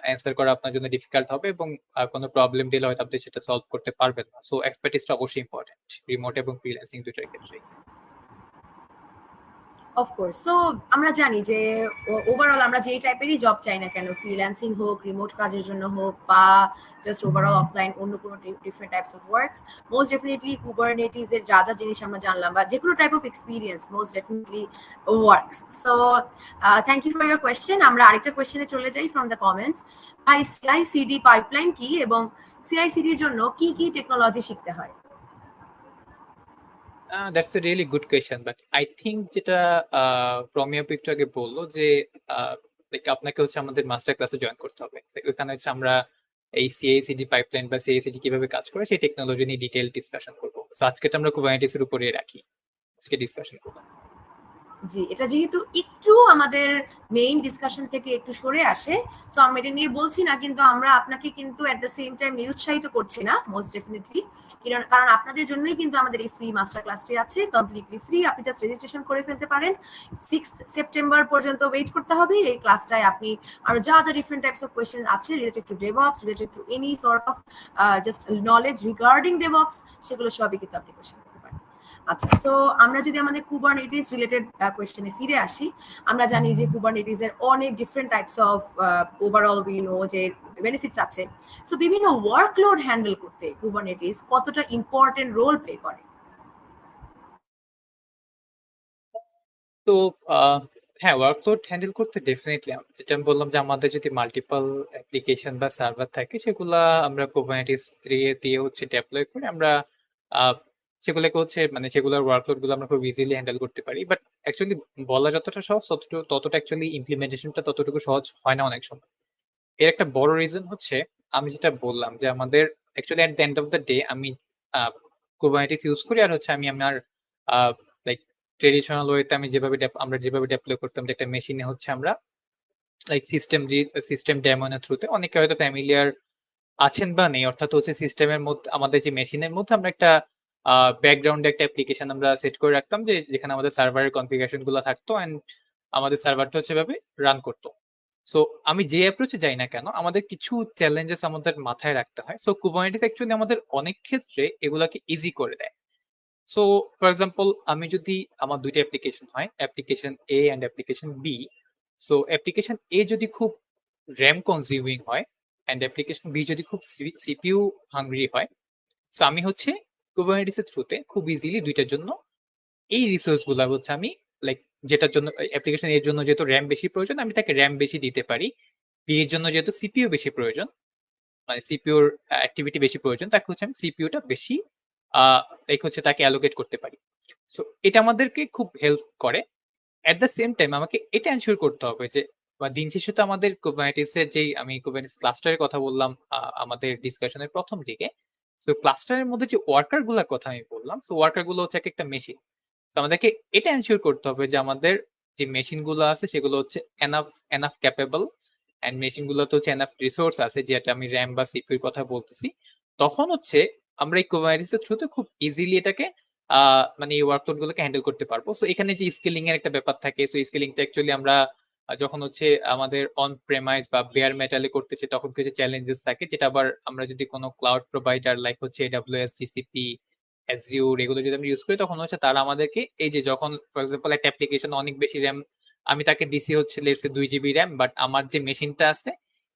অ্যান্সার করা আপনার জন্য ডিফিকাল্ট হবে, এবং কোনো প্রবলেম দিলে হয়তো আপনি সেটা সলভ করতে পারবেন না। সো এক্সপার্টিসটা অবশ্যই ইম্পর্টেন্ট রিমোট এবং ফ্রিল্যান্সিং দুইটার ক্ষেত্রে। অফকোর্স। সো আমরা জানি যে ওভারঅল আমরা যেই টাইপেরই জব চাই না কেন, ফ্রিল্যান্সিং হোক, রিমোট কাজের জন্য হোক, বা জাস্ট ওভারঅল অফলাইন অন্য কোনো different types of works, most definitely Kubernetes এর যা যা জিনিস আমরা জানলাম, বা যে কোনো type of experience most definitely works. So thank you for your question. আমরা আরেকটা কোয়েশ্চেনে চলে যাই ফ্রম দ্য কমেন্টস। ভাই, সিআইসিডি পাইপলাইন কি, এবং সিআইসিডির জন্য কি কি টেকনোলজি শিখতে হয়? That's a really good question, but I think যেটা প্রমিয়া একটু আগে বললো যে লাইক আপনাকে হচ্ছে আমাদের মাস্টার ক্লাসে জয়েন করতে হবে। So, ওখানে হচ্ছে আমরা এই সিআইসিডি পাইপলাইন বা সিআইসিডি কিভাবে কাজ করে সেই টেকনোলজি নিয়ে ডিটেল ডিসকাশন করবো। সো আজকে আমরা কুবারনেটিস এর উপরে রাখি আজকে ডিসকাশন করবো। জি, এটা যেহেতু একটু আমাদের মেইন ডিসকাশন থেকে একটু সরে আসে, সো আমরা এটা নিয়ে বলছি না, কিন্তু আমরা আপনাকে কিন্তু এট দ্য সেম টাইম নিরুৎসাহিত করছি না, মোস্ট ডেফিনেটলি। কারণ আপনাদের জন্যই কিন্তু আমাদের এই ফ্রি মাস্টার ক্লাসটি আছে, কমপ্লিটলি ফ্রি। আপনি জাস্ট রেজিস্ট্রেশন করে ফেলতে পারেন। 6 সেপ্টেম্বর পর্যন্ত ওয়েট করতে হবে। এই ক্লাসটায় আপনি আরো যা যা ডিফারেন্ট টাইপস অফ কোয়েশ্চেন আছে related to DevOps, related to any sort of just knowledge regarding DevOps, সেগুলো সবই কিন্তু আপনি কোয়েশ্চেন করতে পারেন। আচ্ছা, সো আমরা যদি আমাদের কুবারনেটিস রিলেটেড কোয়েশ্চেনে ফিরে আসি, আমরা জানি যে কুবারনেটিস এর অনেক different types of overall we know যে বেনিফিটস আছে। সো বিভিন্ন ওয়ার্কলোড হ্যান্ডেল করতে কুবারনেটিস কতটা ইম্পর্টেন্ট রোল প্লে করে? তো হ্যাঁ, ওয়ার্কলোড হ্যান্ডেল করতে ডেফিনেটলি যেটা আমি বললাম যে আমাদের যদি মাল্টিপল অ্যাপ্লিকেশন বা সার্ভার থাকে, সেগুলা আমরা কুবারনেটিস দিয়ে দিয়ে হচ্ছে ডেপ্লয় করে আমরা আহ, সেগুলোকে হচ্ছে মানে সেগুলোর ওয়ার্কলোড গুলো আমরা খুব ইজিলি হ্যান্ডেল করতে পারি। বাট অ্যাকচুয়ালি বলা যতটা সহজ, ততটা অ্যাকচুয়ালি ইমপ্লিমেন্টেশনটা ততটুকু সহজ হয় না অনেক সময়। এর একটা বড় রিজন হচ্ছে আমি যেটা বললাম যে আমাদের actually at the end of the day আমি কুবারনেটিস ইউজ করি, আর হচ্ছে আমি আমার লাইক ট্রেডিশনাল ওয়েতে আমরা যেভাবে ডেপ্লয় করতাম, যে একটা মেশিনে হচ্ছে আমরা লাইক সিস্টেম ডেমনের থ্রুতে, অনেকে হয়তো ফ্যামিলিয়ার আছেন বা নেই, অর্থাৎ হচ্ছে সিস্টেমের মধ্যে আমাদের যে মেশিনের মধ্যে আমরা একটা ব্যাকগ্রাউন্ডে একটা অ্যাপ্লিকেশন আমরা সেট করে রাখতাম, যে যেখানে আমাদের সার্ভারের কনফিগারেশন গুলো থাকতো, এন্ড আমাদের সার্ভারটা হচ্ছে এভাবে রান করতো। সো আমি যে অ্যাপ্রোচে যাই না কেন, আমাদের কিছু চ্যালেঞ্জেস আমাদের মাথায় রাখতে হয়। সো কুবারনেটিস অ্যাকচুয়ালি আমাদের অনেক ক্ষেত্রে এগুলাকে ইজি করে দেয়। সো ফর এক্সাম্পল, আমি যদি আমার দুইটা অ্যাপ্লিকেশন হয়, application A and application B. So application A যদি খুব র্যাম কনজিউমিং হয়, অ্যান্ড অ্যাপ্লিকেশন বি যদি খুব সিপিইউ হাংরি হয়, সো আমি হচ্ছে কুবারনেটিস এর থ্রুতে খুব ইজিলি দুইটার জন্য এই রিসোর্স গুলা হচ্ছে আমি লাইক, যেটার জন্য অ্যাপ্লিকেশন এর জন্য যেহেতু র্যাম বেশি প্রয়োজন, আমি তাকে র্যাম বেশি দিতে পারি। বি এর জন্য যেহেতু সিপিইউ বেশি প্রয়োজন, মানে সিপিইউর অ্যাক্টিভিটি বেশি প্রয়োজন, তাকে হচ্ছে আমি সিপিইউটা বেশি লাইক হচ্ছে তাকে অ্যালোকেট করতে পারি। সো এটা আমাদেরকে খুব হেল্প করে। এট দ্য সেম টাইম আমাকে এটা এনশিওর করতে হবে যে বা দিন শেষে তো আমাদের কুবারনেটিসের যেই আমি কুবারনেটিস ক্লাস্টারের কথা বললাম আমাদের ডিসকাশনের প্রথম দিকে। সো ক্লাস্টারের মধ্যে যে ওয়ার্কার গুলার কথা আমি বললাম, সো ওয়ার্কার গুলো হচ্ছে একটা মেশিন। তো আমাদেরকে এটা এনশিওর করতে হবে যে আমাদের যে মেশিন গুলো আছে সেগুলো হচ্ছে enough enough capable, and machine গুলোতে হচ্ছে এনাফ রিসোর্স আছে, যেটা আমি র্যাম বা সিপিইউর কথা বলতেছি। তখন হচ্ছে আমরা এই কুবারনেটিসের থ্রুতে খুব ইজিলি এটাকে মানে এই ওয়ার্কলোড গুলোকে হ্যান্ডেল করতে পারবো। সো এখানে যে স্কেলিং এর একটা ব্যাপার থাকে, সো স্কেলিংটা অ্যাকচুয়ালি আমরা যখন হচ্ছে আমাদের অন প্রেমাইজ বা বেয়ার মেটালে করতেছি, তখন কিছু চ্যালেঞ্জেস থাকে, যেটা আবার আমরা যদি কোনো ক্লাউড প্রোভাইডার লাইক হচ্ছে এডব্লিউএস, জিসিপি, অ্যাজিউর, এগুলো যদি আমরা ইউজ করি, তখন হচ্ছে তারা আমাদেরকে এই যে যখন ফর এক্সাম্পল একটা অ্যাপ্লিকেশন অনেক বেশি র্যাম, আমি তাকে দিছি হচ্ছে let's say 2 GB RAM, but আমার যে মেশিনটা আছে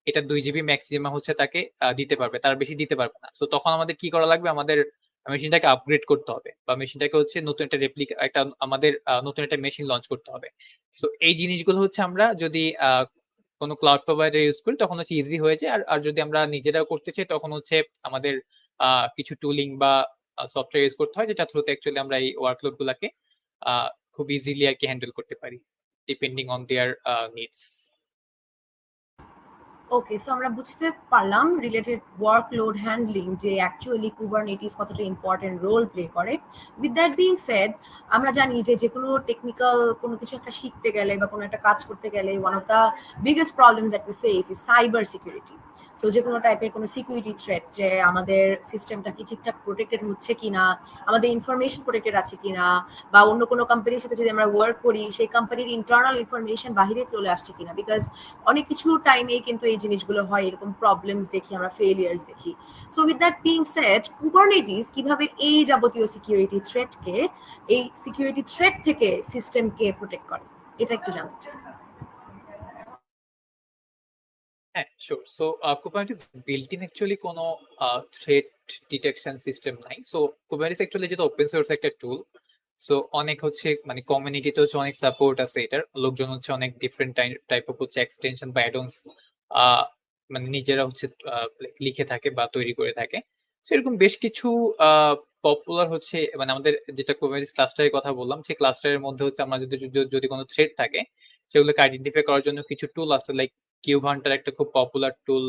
এটা 2 জিবি ম্যাক্সিমাম হচ্ছে তাকে দিতে পারবে, তার বেশি দিতে পারবে না। সো তখন আমাদের কি করা লাগবে, আমাদের মেশিনটাকে আপগ্রেড করতে হবে বা মেশিনটাকে হচ্ছে নতুন একটা একটা আমাদের নতুন একটা মেশিন লঞ্চ করতে হবে। সো এই জিনিসগুলো হচ্ছে আমরা যদি কোনো ক্লাউড প্রোভাইডার ইউজ করি তখন হচ্ছে ইজি হয়ে যায়। আর যদি আমরা নিজেরাও করতে চাই তখন হচ্ছে আমাদের কিছু টুলিং বা সফটওয়্যার ইউজ করতে হয়, যেটা থ্রুতে অ্যাকচুয়ালি আমরা এই ওয়ার্কলোড গুলাকে খুব ইজিলি আর কি হ্যান্ডেল করতে পারি depending on their needs. Okay, so আমরা বুঝতে পারলাম রিলেটেড ওয়ার্কলোড হ্যান্ডলিং যে অ্যাকচুয়ালি কুবারনেটিস কতটা ইম্পর্টেন্ট রোল প্লে করে। উইথ দ্যাট বিং সেড, আমরা জানি যে যে কোনো টেকনিক্যাল কোনো কিছু একটা শিখতে গেলে বা কোনো একটা কাজ করতে গেলে one of the biggest problems that we face is cyber security. So যে কোনো টাইপের কোনো সিকিউরিটি থ্রেট, যে আমাদের সিস্টেমটা কি ঠিকঠাক প্রোটেক্টেড হচ্ছে কিনা, আমাদের ইনফরমেশন প্রোটেক্টেড আছে কিনা, বা অন্য কোনো কোম্পানির সাথে যদি আমরা ওয়ার্ক করি সেই কোম্পানির ইন্টারনাল ইনফরমেশন বাহিরে চলে আসছে কিনা। বিকজ অনেক কিছু টাইমেই কিন্তু এই জিনিসগুলো হয়, এরকম প্রবলেমস দেখি আমরা, ফেলিয়ার্স দেখি। So with that being shed, Kubernetes কিভাবে এই যাবতীয় সিকিউরিটি থ্রেটকে, এই সিকিউরিটি থ্রেট থেকে সিস্টেমকে প্রোটেক্ট করে, এটা একটু জানতে চাই। হ্যাঁ, sure. So Kubernetes built in actually কোনো থ্রেট ডিটেকশন সিস্টেম নাই। সো কুবারনেটিস অ্যাকচুয়ালি যেটা ওপেন সোর্স একটা টুল। সো অনেক হচ্ছে মানে কমিউনিটিতে হচ্ছে অনেক সাপোর্ট আছে এটার। লোকজন হচ্ছে অনেক ডিফারেন্ট টাইপ অফ হচ্ছে এক্সটেনশন বা অ্যাডঅনস মানে নিজেরা হচ্ছে লিখে থাকে বা তৈরি করে থাকে। সেরকম বেশ কিছু পপুলার হচ্ছে মানে আমাদের যেটা কুবারনেটিস ক্লাস্টারের কথা বললাম, সেই ক্লাস্টারের মধ্যে হচ্ছে আমরা যদি কোনো থ্রেড থাকে সেগুলোকে আইডেন্টিফাই করার জন্য কিছু টুল আছে, লাইক কিউব হান্টার একটা খুব পপুলার টুল,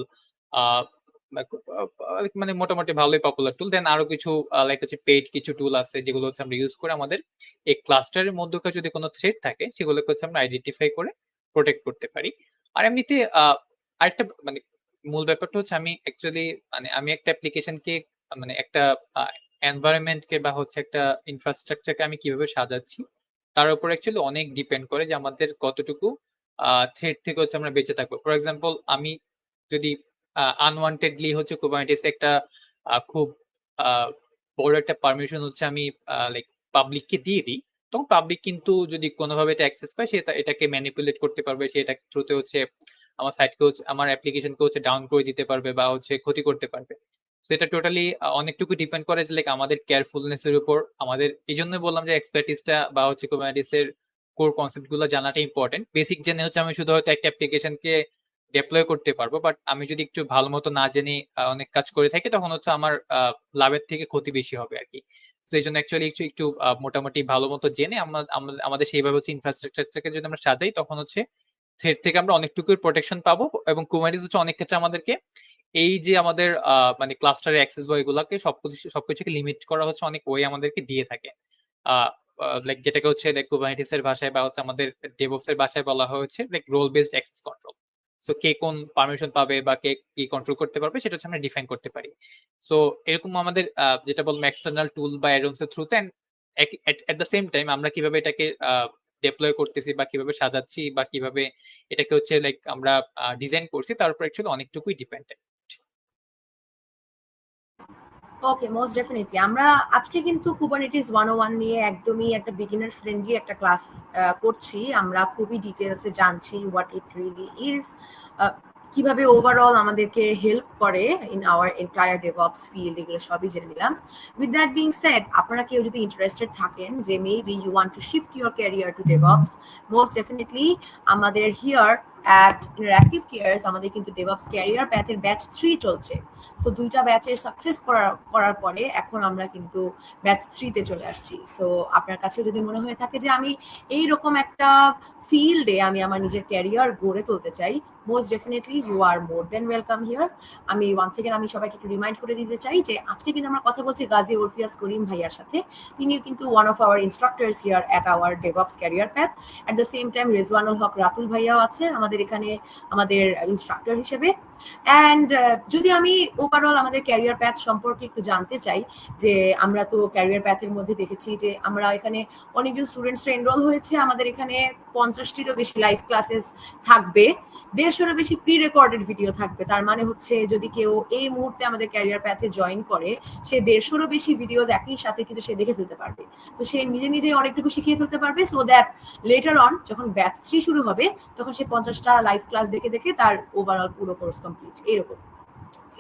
মানে মোটামুটি ভালোই পপুলার টুল। দেন আরো কিছু লাইক হচ্ছে পেইড কিছু টুল আছে যেগুলো হচ্ছে আমরা ইউজ করে আমাদের এই ক্লাস্টারের মধ্যকার যদি কোনো থ্রেড থাকে সেগুলোকে হচ্ছে আমরা আইডেন্টিফাই করে প্রোটেক্ট করতে পারি। আর এমনিতে আরেকটা মানে মূল ব্যাপারটা হচ্ছে আমি অ্যাকচুয়ালি মানে আমি একটা অ্যাপ্লিকেশনকে মানে একটা এনভায়রনমেন্টকে বা হচ্ছে একটা ইনফ্রাস্ট্রাকচারকে আমি কিভাবে সাজাচ্ছি তার উপর অ্যাকচুয়ালি অনেক ডিপেন্ড করে যে আমাদের কতটুকু থ্রেড থেকে হচ্ছে আমরা বেঁচে থাকবো। ফর এক্সাম্পল আমি যদি আনওয়ান্টেডলি হচ্ছে কুবারনেটিস একটা খুব আহ, বড় একটা পারমিশন হচ্ছে আমি লাইক পাবলিককে দিয়ে দিই, তখন পাবলিক কিন্তু যদি কোনোভাবে এটা অ্যাক্সেস পায় সে এটাকে ম্যানিপুলেট করতে পারবে, সে এটা থ্রুতে হচ্ছে আমার সাইটকে হচ্ছে আমার অ্যাপ্লিকেশনকে হচ্ছে ডাউন করে দিতে পারবে বা হচ্ছে ক্ষতি করতে পারবে। তো এটা টোটালি অনেকটুকু ডিপেন্ড করে যে লাইক আমাদের কেয়ারফুলনেস এর উপর। আমাদের এই জন্য বললাম যে এক্সপার্টিসটা বা হচ্ছে কুবারনেটিস এর কোর কনসেপ্ট গুলো জানাটা ইম্পর্টেন্ট। বেসিক জেনে হচ্ছে আমি শুধু হয়তো একটা অ্যাপ্লিকেশনকে ডেপ্লয় করতে পারবো, বাট আমি যদি একটু ভালো মতো না জেনে অনেক কাজ করে থাকি তখন হচ্ছে আমার লাভের থেকে ক্ষতি বেশি হবে আর কি। সেই জন্য অ্যাকচুয়ালি একটু একটু মোটামুটি ভালো মতো জেনে আমাদের সেইভাবে হচ্ছে ইনফ্রাস্ট্রাকচারটাকে যদি আমরা সাজাই তখন হচ্ছে থ্রেড থেকে আমরা অনেকটুকু প্রোটেকশন পাবো। এবং কুবারনেটিস হচ্ছে অনেক ক্ষেত্রে আমাদেরকে এই যে আমাদের মানে ক্লাস্টারে অ্যাক্সেস বা এগুলাকে সবকিছুকে লিমিট করা হচ্ছে অনেক ওয়ে আমাদেরকে দিয়ে থাকে। লাইক যেটাকে হচ্ছে লাইক কুবারনেটিস এর ভাষায় বা হচ্ছে আমাদের ডেভঅপস এর ভাষায় বলা হয়েছে like role based access control. So কে কোন পারমিশন পাবে বা কে কি কন্ট্রোল করতে পারবে সেটা হচ্ছে আমরা ডিফাইন করতে পারি। সো এরকম আমাদের যেটা বলবো এক্সটার্নাল টুল বা অ্যাডঅনস এর থ্রুতে এট দ্য সেম টাইম আমরা কিভাবে এটাকে ডেপ্লয় করতেছি বা কিভাবে সাজাচ্ছি বা কিভাবে এটাকে হচ্ছে লাইক আমরা ডিজাইন করছি তার উপর অ্যাকচুয়ালি অনেকটুকুই ডিপেন্ডেন্ট। ওকে, মোস্ট ডেফিনেটলি আমরা আজকে কিন্তু কুবারনেটিস 101 নিয়ে একদমই একটা বিগিনার ফ্রেন্ডলি একটা ক্লাস করছি। আমরা খুবই ডিটেলসে জানছি হোয়াট ইট রিয়েলি ইজ, কিভাবে ওভারঅল আমাদেরকে হেল্প করে in our entire DevOps field, এগুলো সবই জেনে নিলাম। উইথ দ্যাট বিং সেড, আপনারা কেউ যদি ইন্টারেস্টেড থাকেন যে maybe you want to shift your career to DevOps, most definitely আমাদের হিয়ার অ্যাট ইন্টারঅ্যাক্টিভ কেয়ারস আমাদের কিন্তু ডেভঅপস ক্যারিয়ার প্যাথের ব্যাচ 3 চলছে। সো দুইটা ব্যাচের সাকসেস করার পরে এখন আমরা কিন্তু ব্যাচ 3 তে চলে আসছি। সো আপনার কাছে যদি মনে হয়ে থাকে যে আমি এইরকম একটা ফিল্ডে আমি আমার নিজের ক্যারিয়ার গড়ে তুলতে চাই, most definitely you are more than welcome here. আমি ওয়ান্স এগেন আমি সবাইকে একটু রিমাইন্ড করে দিতে চাই যে আজকে কিন্তু আমরা কথা বলছি গাজী ওরফিয়াস করিম ভাইয়ার সাথে। তিনি কিন্তু one of our instructors here at our DevOps career path. At the same time Rezwanul Haque Ratul ভাইয়াও আছে আমাদের এখানে আমাদের ইনস্ট্রাক্টর হিসেবে। অ্যান্ড যদি আমি ওভারঅল আমাদের ক্যারিয়ার প্যাথ সম্পর্কে একটু জানতে চাই, যে আমরা তো ক্যারিয়ার প্যাথের মধ্যে দেখেছি যে আমরা এখানে অনেকজন স্টুডেন্টসরা এনরোল হয়েছে, আমাদের এখানে 50টিরও বেশি লাইভ ক্লাসেস থাকবে, 150-এরও বেশি প্রি রেকর্ডেড ভিডিও থাকবে। তার মানে হচ্ছে যদি কেউ এই মুহূর্তে আমাদের ক্যারিয়ার প্যাথে জয়েন করে সে 150-এরও বেশি ভিডিওস একই সাথে কিন্তু সে দেখে ফেলতে পারবে। তো সে নিজে নিজেই অনেকটুকু শিখিয়ে ফেলতে পারবে, সো দ্যাট লেটার অন যখন ব্যাচ 3 শুরু হবে তখন সে 50টা লাইভ ক্লাস দেখে দেখে তার ওভারঅল পুরো কোর্স কমপ্লিট। এরকম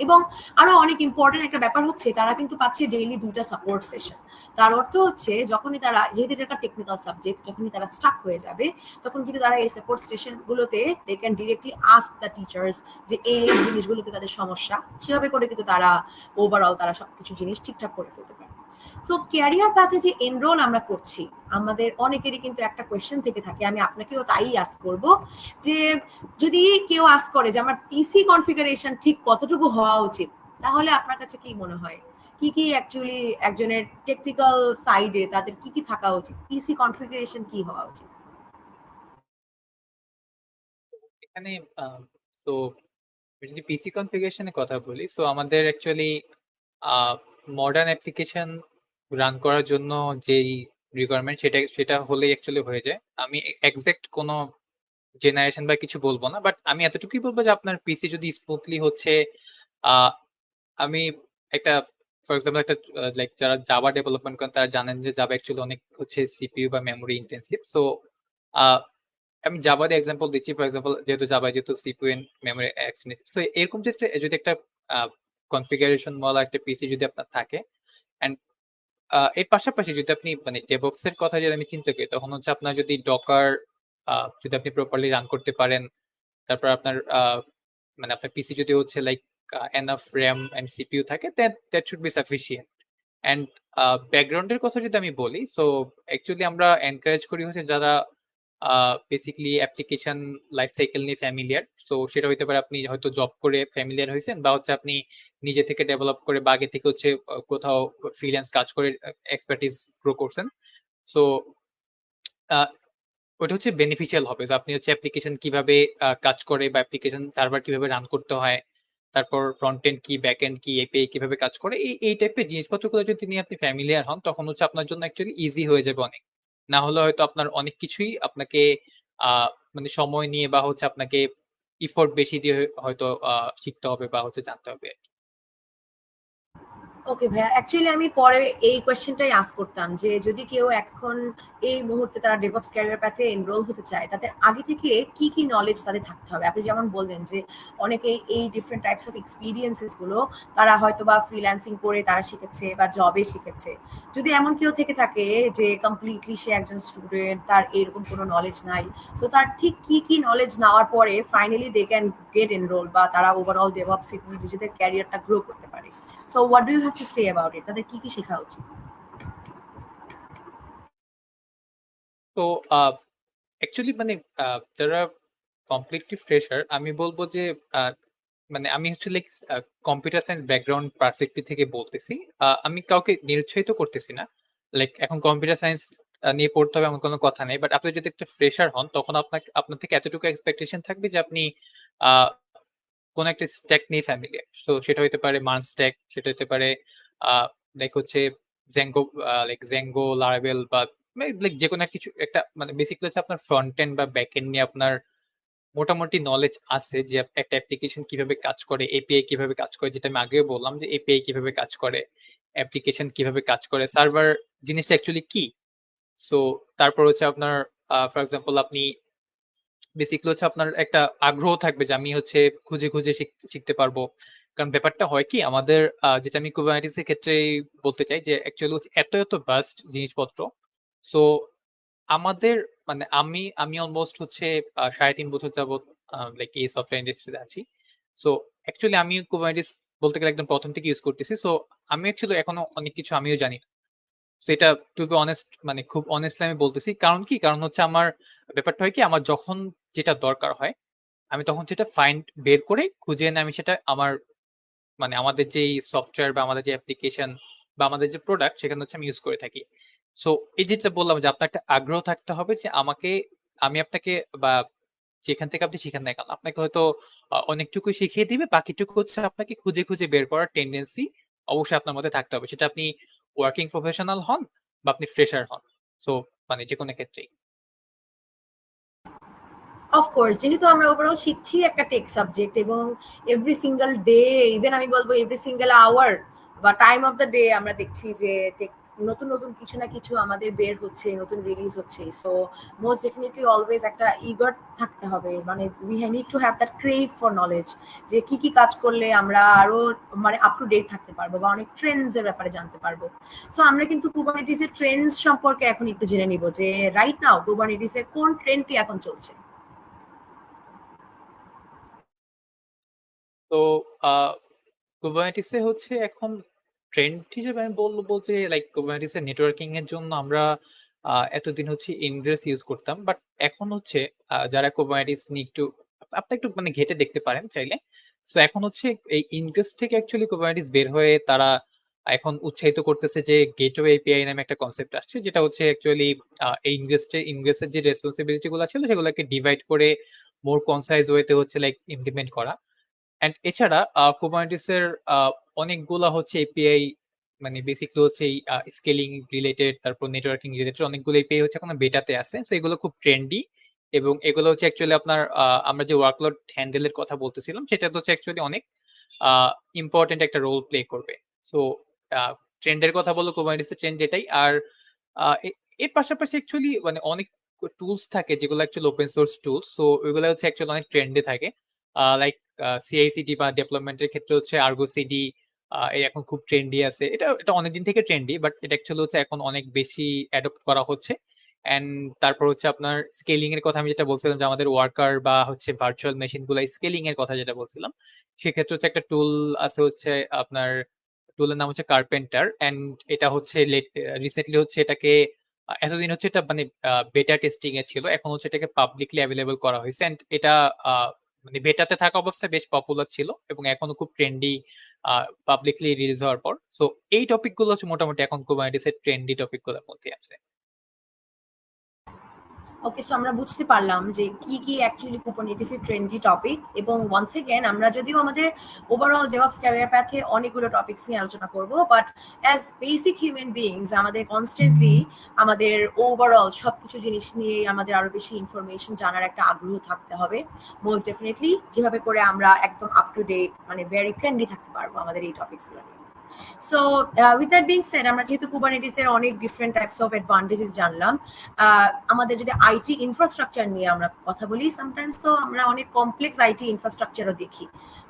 এবং আরো অনেক ইম্পর্টেন্ট একটা ব্যাপার হচ্ছে তারা কিন্তু পাচ্ছে ডেইলি 2টা সাপোর্ট সেশন। তার অর্থ হচ্ছে যখনই তারা, যেহেতু এটা একটা টেকনিক্যাল সাবজেক্ট, যখনই তারা স্টাক হয়ে যাবে তখন কিন্তু তারা এই সাপোর্ট স্টেশন গুলোতে they can directly ask the teachers যে এই জিনিসগুলোতে তাদের সমস্যা, সেভাবে করে কিন্তু তারা ওভারঅল তারা সবকিছু জিনিস ঠিকঠাক করে ফেলতে পারে। সো ক্যারিয়ার পাথে যে এনরোল আমরা করছি, আমাদের অনেকেরই কিন্তু একটা কোয়েশ্চেন থেকে থাকে, আমি আপনাকেও তাই আস্ক করব, যে যদি কেউ আস্ক করে যে আমার পিসি কনফিগারেশন ঠিক কতটুকু হওয়া উচিত, তাহলে আপনার কাছে কি মনে হয় কি কি অ্যাকচুয়ালি একজনের টেকনিক্যাল সাইডে তাদের কি কি থাকা উচিত, পিসি কনফিগারেশন কি হওয়া উচিত? এখানে তো যদি পিসি কনফিগারেশনের কথা বলি, সো আমাদের অ্যাকচুয়ালি মডার্ন অ্যাপ্লিকেশন রান করার জন্য যেই রিকোয়ারমেন্ট সেটা সেটা হলেই অ্যাকচুয়ালি হয়ে যায়। আমি এক্সাক্ট কোনো জেনারেশন বা কিছু বলবো না, বাট আমি এতটুকুই বলবো যে আপনার পিসি যদি স্মুথলি হচ্ছে, আহ, আমি একটা ফর এক্সাম্পল একটা লাইক যারা জাভা ডেভেলপমেন্ট করেন তারা জানেন যে জাভা অ্যাকচুয়ালি অনেক হচ্ছে সিপিইউ বা মেমোরি ইন্টেন্সিভ। সো আমি জাভা দিয়ে এক্সাম্পল দিচ্ছি, ফর এক্সাম্পল যেহেতু জাভা যেহেতু CPU and memory extensive, so এরকম যদি একটা কনফিগারেশন ওয়ালা একটা পিসি যদি আপনার থাকে, এন্ড এর পাশাপাশি যদি আপনি মানে ডেভঅপস এর কথা যদি আমি চিন্তা করি, তখন হচ্ছে আপনার যদি ডকার যদি আপনি প্রপারলি রান করতে পারেন, তারপর আপনার মানে আপনার পিসি যদি হচ্ছে like enough RAM and CPU থাকে, that should be sufficient. And ব্যাকগ্রাউন্ডের কথা যদি আমি বলি, সো অ্যাকচুয়ালি আমরা এনকারেজ করি হচ্ছে যারা বেসিক্যালি অ্যাপ্লিকেশন লাইফ সাইকেল নিয়ে ফ্যামিলিয়ার। সো সেটা হইতে পারে আপনি হয়তো জব করে ফ্যামিলিয়ার হয়েছেন, বা হচ্ছে আপনি নিজে থেকে ডেভেলপ করে বা আগে থেকে হচ্ছে কোথাও ফ্রিল্যান্স কাজ করে এক্সপার্টিস গ্রো করছেন। সো ওটা হচ্ছে বেনিফিশিয়াল হবে যে আপনি হচ্ছে অ্যাপ্লিকেশন কিভাবে কাজ করে বা অ্যাপ্লিকেশন সার্ভার কিভাবে রান করতে হয়, তারপর ফ্রন্ট এন্ড কি ব্যাক এন্ড কি এপিআই কিভাবে কাজ করে, এই টাইপের জিনিসপত্রগুলো যদি নিয়ে আপনি ফ্যামিলিয়ার হন, তখন হচ্ছে আপনার জন্য অ্যাকচুয়ালি ইজি হয়ে যাবে অনেক। না হলে হয়তো আপনার অনেক কিছুই আপনাকে মানে সময় নিয়ে বা হচ্ছে আপনাকে ইফোর্ট বেশি দিয়ে হয়তো শিখতে হবে বা হচ্ছে জানতে হবে। ওকে ভাইয়া, অ্যাকচুয়ালি আমি পরে এই কোয়েশ্চেনটাই আস্ক করতাম যে যদি কেউ এখন এই মুহূর্তে তারা ডেভঅপস ক্যারিয়ার পাথে এনরোল হতে চায়, তাদের আগে থেকে কি কি নলেজ তাদের থাকতে হবে? আপনি যেমন বললেন যে অনেকে এই ডিফারেন্ট টাইপস অফ এক্সপিরিয়েন্সেস গুলো তারা হয়তো বা ফ্রিল্যান্সিং করে তারা শিখেছে বা জবে শিখেছে। যদি এমন কেউ থেকে থাকে যে কমপ্লিটলি সে একজন স্টুডেন্ট, তার এরকম কোনো নলেজ নাই, তো তার ঠিক কি কি নলেজ নেওয়ার পরে finally they can get enroll বা তারা ওভারঅল ডেভঅপসে নিজেদের ক্যারিয়ারটা গ্রো করতে পারে? So what do you have to say about it? তাদের কি কি শেখা উচিত? তো অ্যাকচুয়ালি মানে যারা কমপ্লিটলি ফ্রেশার, আমি বলবো যে মানে আমি হচ্ছে like computer science background perspective থেকে বলতেছি। আমি কাউকে নিরুৎসাহিত করতেছি না, লাইক এখন কম্পিউটার সায়েন্স নিয়ে পড়তে হবে এমন কোনো কথা নেই, বাট আপনি যদি একটা ফ্রেশার হন তখন আপনার থেকে এতটুকু এক্সপেকটেশন থাকবে যে আপনি আহ কোন একটা স্ট্যাক নিয়ে ফ্যামিলিয়ার। তো সেটা হতে পারে মান স্ট্যাক, সেটা হতে পারে লাইক হচ্ছে জেঙ্গো, লাইক জেঙ্গো লারাভেল, বা লাইক যে কোনো কিছু একটা, মানে বেসিক্যালি হচ্ছে আপনার ফ্রন্ট এন্ড বা ব্যাক এন্ড নিয়ে আপনার মোটামুটি নলেজ আছে যে একটা অ্যাপ্লিকেশন কিভাবে কাজ করে, এপিআই কিভাবে কাজ করে, যেটা আমি আগেও বললাম যে এপিআই কিভাবে কাজ করে, অ্যাপ্লিকেশন কিভাবে কাজ করে, সার্ভার জিনিসটা অ্যাকচুয়ালি কি। সো তারপর হচ্ছে আপনার ফর এক্সাম্পল আপনি বেসিক্যালি হচ্ছে আপনার একটা আগ্রহ থাকবে যে আমি হচ্ছে খুঁজে খুঁজে শিখতে পারবো। কারণ ব্যাপারটা হয় কি আমাদের, যেটা আমি কুবারনেটিস এর ক্ষেত্রে বলতে চাই, যে অ্যাকচুয়ালি হচ্ছে এত এত বাস্ট জিনিসপত্র। সো আমাদের মানে আমি অলমোস্ট হচ্ছে 3.5 বছর যাবত লাইক এই সফটওয়্যার ইন্ডাস্ট্রিতে আছি। সো অ্যাকচুয়ালি আমি কুবারনেটিস বলতে গেলে একদম প্রথম থেকে ইউজ করতেছি। সো আমি অ্যাকচুয়ালি এখনো অনেক কিছু আমিও জানি না। সেটা টু বি অনেস্ট, মানে খুব অনেস্টলি আমি বলতেছি। কারণ কি, কারণ হচ্ছে আমার ব্যাপারটা হয় কি, আমার যখন যেটা দরকার হয় আমি তখন সেটা ফাইন্ড বের করে খুঁজে এনে আমি সেটা আমার মানে আমাদের যেই সফটওয়্যার বা আমাদের যে অ্যাপ্লিকেশন বা আমাদের যে প্রোডাক্ট সেখানে হচ্ছে আমি ইউজ করে থাকি। সো এই যেটা বললাম যে আপনার একটা আগ্রহ থাকতে হবে যে আমি আপনাকে বা যেখান থেকে আপনি শিখেন না কেন আপনাকে হয়তো অনেকটুকু শিখিয়ে দিবে, বাকিটুকু হচ্ছে আপনাকে খুঁজে খুঁজে বের করার টেন্ডেন্সি অবশ্যই আপনার মধ্যে থাকতে হবে, সেটা আপনি ওয়ার্কিং প্রফেশনাল হন বা আপনি ফ্রেশার হন। সো মানে যে কোনো ক্ষেত্রেই। অফকোর্স, যেহেতু আমরা ওভারঅল শিখছি একটা টেক সাবজেক্ট, এবং এভরি সিঙ্গেল ডে, ইভেন আমি বলবো এভরি সিঙ্গেল আওয়ার বা টাইম অফ দ্য ডে আমরা দেখছি যে টেক নতুন নতুন কিছু না কিছু আমাদের বের হচ্ছে, নতুন রিলিজ হচ্ছে। সো মোস্ট ডেফিনেটলি অলওয়েজ একটা ইগার থাকতে হবে, মানে we need to have that crave for knowledge, যে কি কি কাজ করলে আমরা আরো মানে আপ টু ডেট থাকতে পারবো বা অনেক ট্রেন্ডস এর ব্যাপারে জানতে পারবো। সো আমরা কিন্তু কুবারনেটিস এর ট্রেন্ডস সম্পর্কে এখন একটু জেনে নিব যে রাইট নাও কুবারনেটিস এর কোন ট্রেন্ডটি এখন চলছে। তো কুবারনেটিসে হচ্ছে এখন ট্রেন্ড হিসেবে আমি বলবো যে লাইক কুবারনেটিসের নেটওয়ার্কিং এর জন্য আমরা এতদিন হচ্ছে ইনগ্রেস ইউজ করতাম, বাট এখন হচ্ছে যারা কুবারনেটিস নিয়ে একটু আপনি একটু মানে ঘেটে দেখতে পারেন চাইলে। সো এখন হচ্ছে এই ইনগ্রেস থেকে অ্যাকচুয়ালি কুবারনেটিস বের হয়ে তারা এখন উৎসাহিত করতেছে যে গেটওয়ে এপিআই নামে একটা কনসেপ্ট আসছে, যেটা হচ্ছে অ্যাকচুয়ালি এই ইনগ্রেসের যে রেসপন্সিবিলিটি গুলো ছিল সেগুলোকে ডিভাইড করে মোর কনসাইজ ওয়েতে হচ্ছে লাইক ইমপ্লিমেন্ট করা। অ্যান্ড এছাড়া কুবারনেটিস এর অনেকগুলা হচ্ছে এপিআই, মানে বেসিক্যালি হচ্ছে এই স্কেলিং রিলেটেড, তারপর নেটওয়ার্কিং রিলেটেড অনেকগুলো এপিআই হচ্ছে এখন বেটাতে আছে। সো এগুলো খুব ট্রেন্ডি এবং এগুলো হচ্ছে অ্যাকচুয়ালি আপনার আমরা যে ওয়ার্কলোড হ্যান্ডেলের কথা বলতেছিলাম সেটা তো হচ্ছে অ্যাকচুয়ালি অনেক ইম্পর্টেন্ট একটা রোল প্লে করবে। সো ট্রেন্ডের কথা বললো কুবারনেটিস এর ট্রেন্ড এটাই। আর এর পাশাপাশি অ্যাকচুয়ালি মানে অনেক টুলস থাকে যেগুলো actually open source tools, so এগুলো হচ্ছে অ্যাকচুয়ালি অনেক ট্রেন্ডে থাকে। লাইক সিআইসিডি বা ডেভেলপমেন্টের ক্ষেত্রে হচ্ছে আর্গো সিডি এই এখন খুব ট্রেন্ডি আছে। এটা এটা অনেকদিন থেকে ট্রেন্ডি, বাট এটা অ্যাকচুয়ালি হচ্ছে এখন অনেক বেশি অ্যাডপ্ট করা হচ্ছে। অ্যান্ড তারপর হচ্ছে আপনার স্কেলিং এর কথা আমি যেটা বলছিলাম যে আমাদের ওয়ার্কার বা হচ্ছে ভার্চুয়াল মেশিন গুলা স্কেলিং এর কথা যেটা বলছিলাম, সেক্ষেত্রে হচ্ছে একটা টুল আছে হচ্ছে আপনার টুলের নাম হচ্ছে কার্পেন্টার। অ্যান্ড এটা হচ্ছে রিসেন্টলি হচ্ছে এটাকে এতদিন হচ্ছে এটা মানে বেটা টেস্টিং এ ছিল, এখন হচ্ছে এটাকে পাবলিকলি অ্যাভেলেবল করা হয়েছে। অ্যান্ড এটা মানে বেটাতে থাকা অবস্থায় বেশ পপুলার ছিল এবং এখনো খুব ট্রেন্ডি পাবলিকলি রিলিজ হওয়ার পর। সো এই টপিক গুলো হচ্ছে মোটামুটি এখন কুবারনেটিসের ট্রেন্ডি টপিক গুলোর মধ্যে আছে। ওকে, সো আমরা বুঝতে পারলাম যে কি কি অ্যাকচুয়ালি কুবারনেটিস এর ট্রেন্ডি টপিক। এবং ওয়ান্স এগেন আমরা যদিও আমাদের ওভারঅল ডেভঅপস ক্যারিয়ার প্যাথে অনেকগুলো টপিকস নিয়ে আলোচনা করব, but as basic human beings আমাদের কনস্ট্যান্টলি আমাদের ওভারঅল সবকিছু জিনিস নিয়ে আমাদের আরো বেশি ইনফরমেশন জানার একটা আগ্রহ থাকতে হবে। মোস্ট ডেফিনেটলি যেভাবে করে আমরা একদম আপ টু ডেট মানে ভেরি ট্রেন্ডি থাকতে পারবো আমাদের এই টপিকসগুলো নিয়ে। So with that being said আমরা যেহেতু কুবারনেটিস এর অনেক ডিফারেন্ট টাইপস অফ অ্যাডভান্টেজেস জানলাম, আমাদের যদি আইটি ইনফ্রাস্ট্রাকচার নিয়ে আমরা কথা বলি, সামটাইমস তো আমরা অনেক কমপ্লেক্স আইটি ইনফ্রাস্ট্রাকচারও দেখি।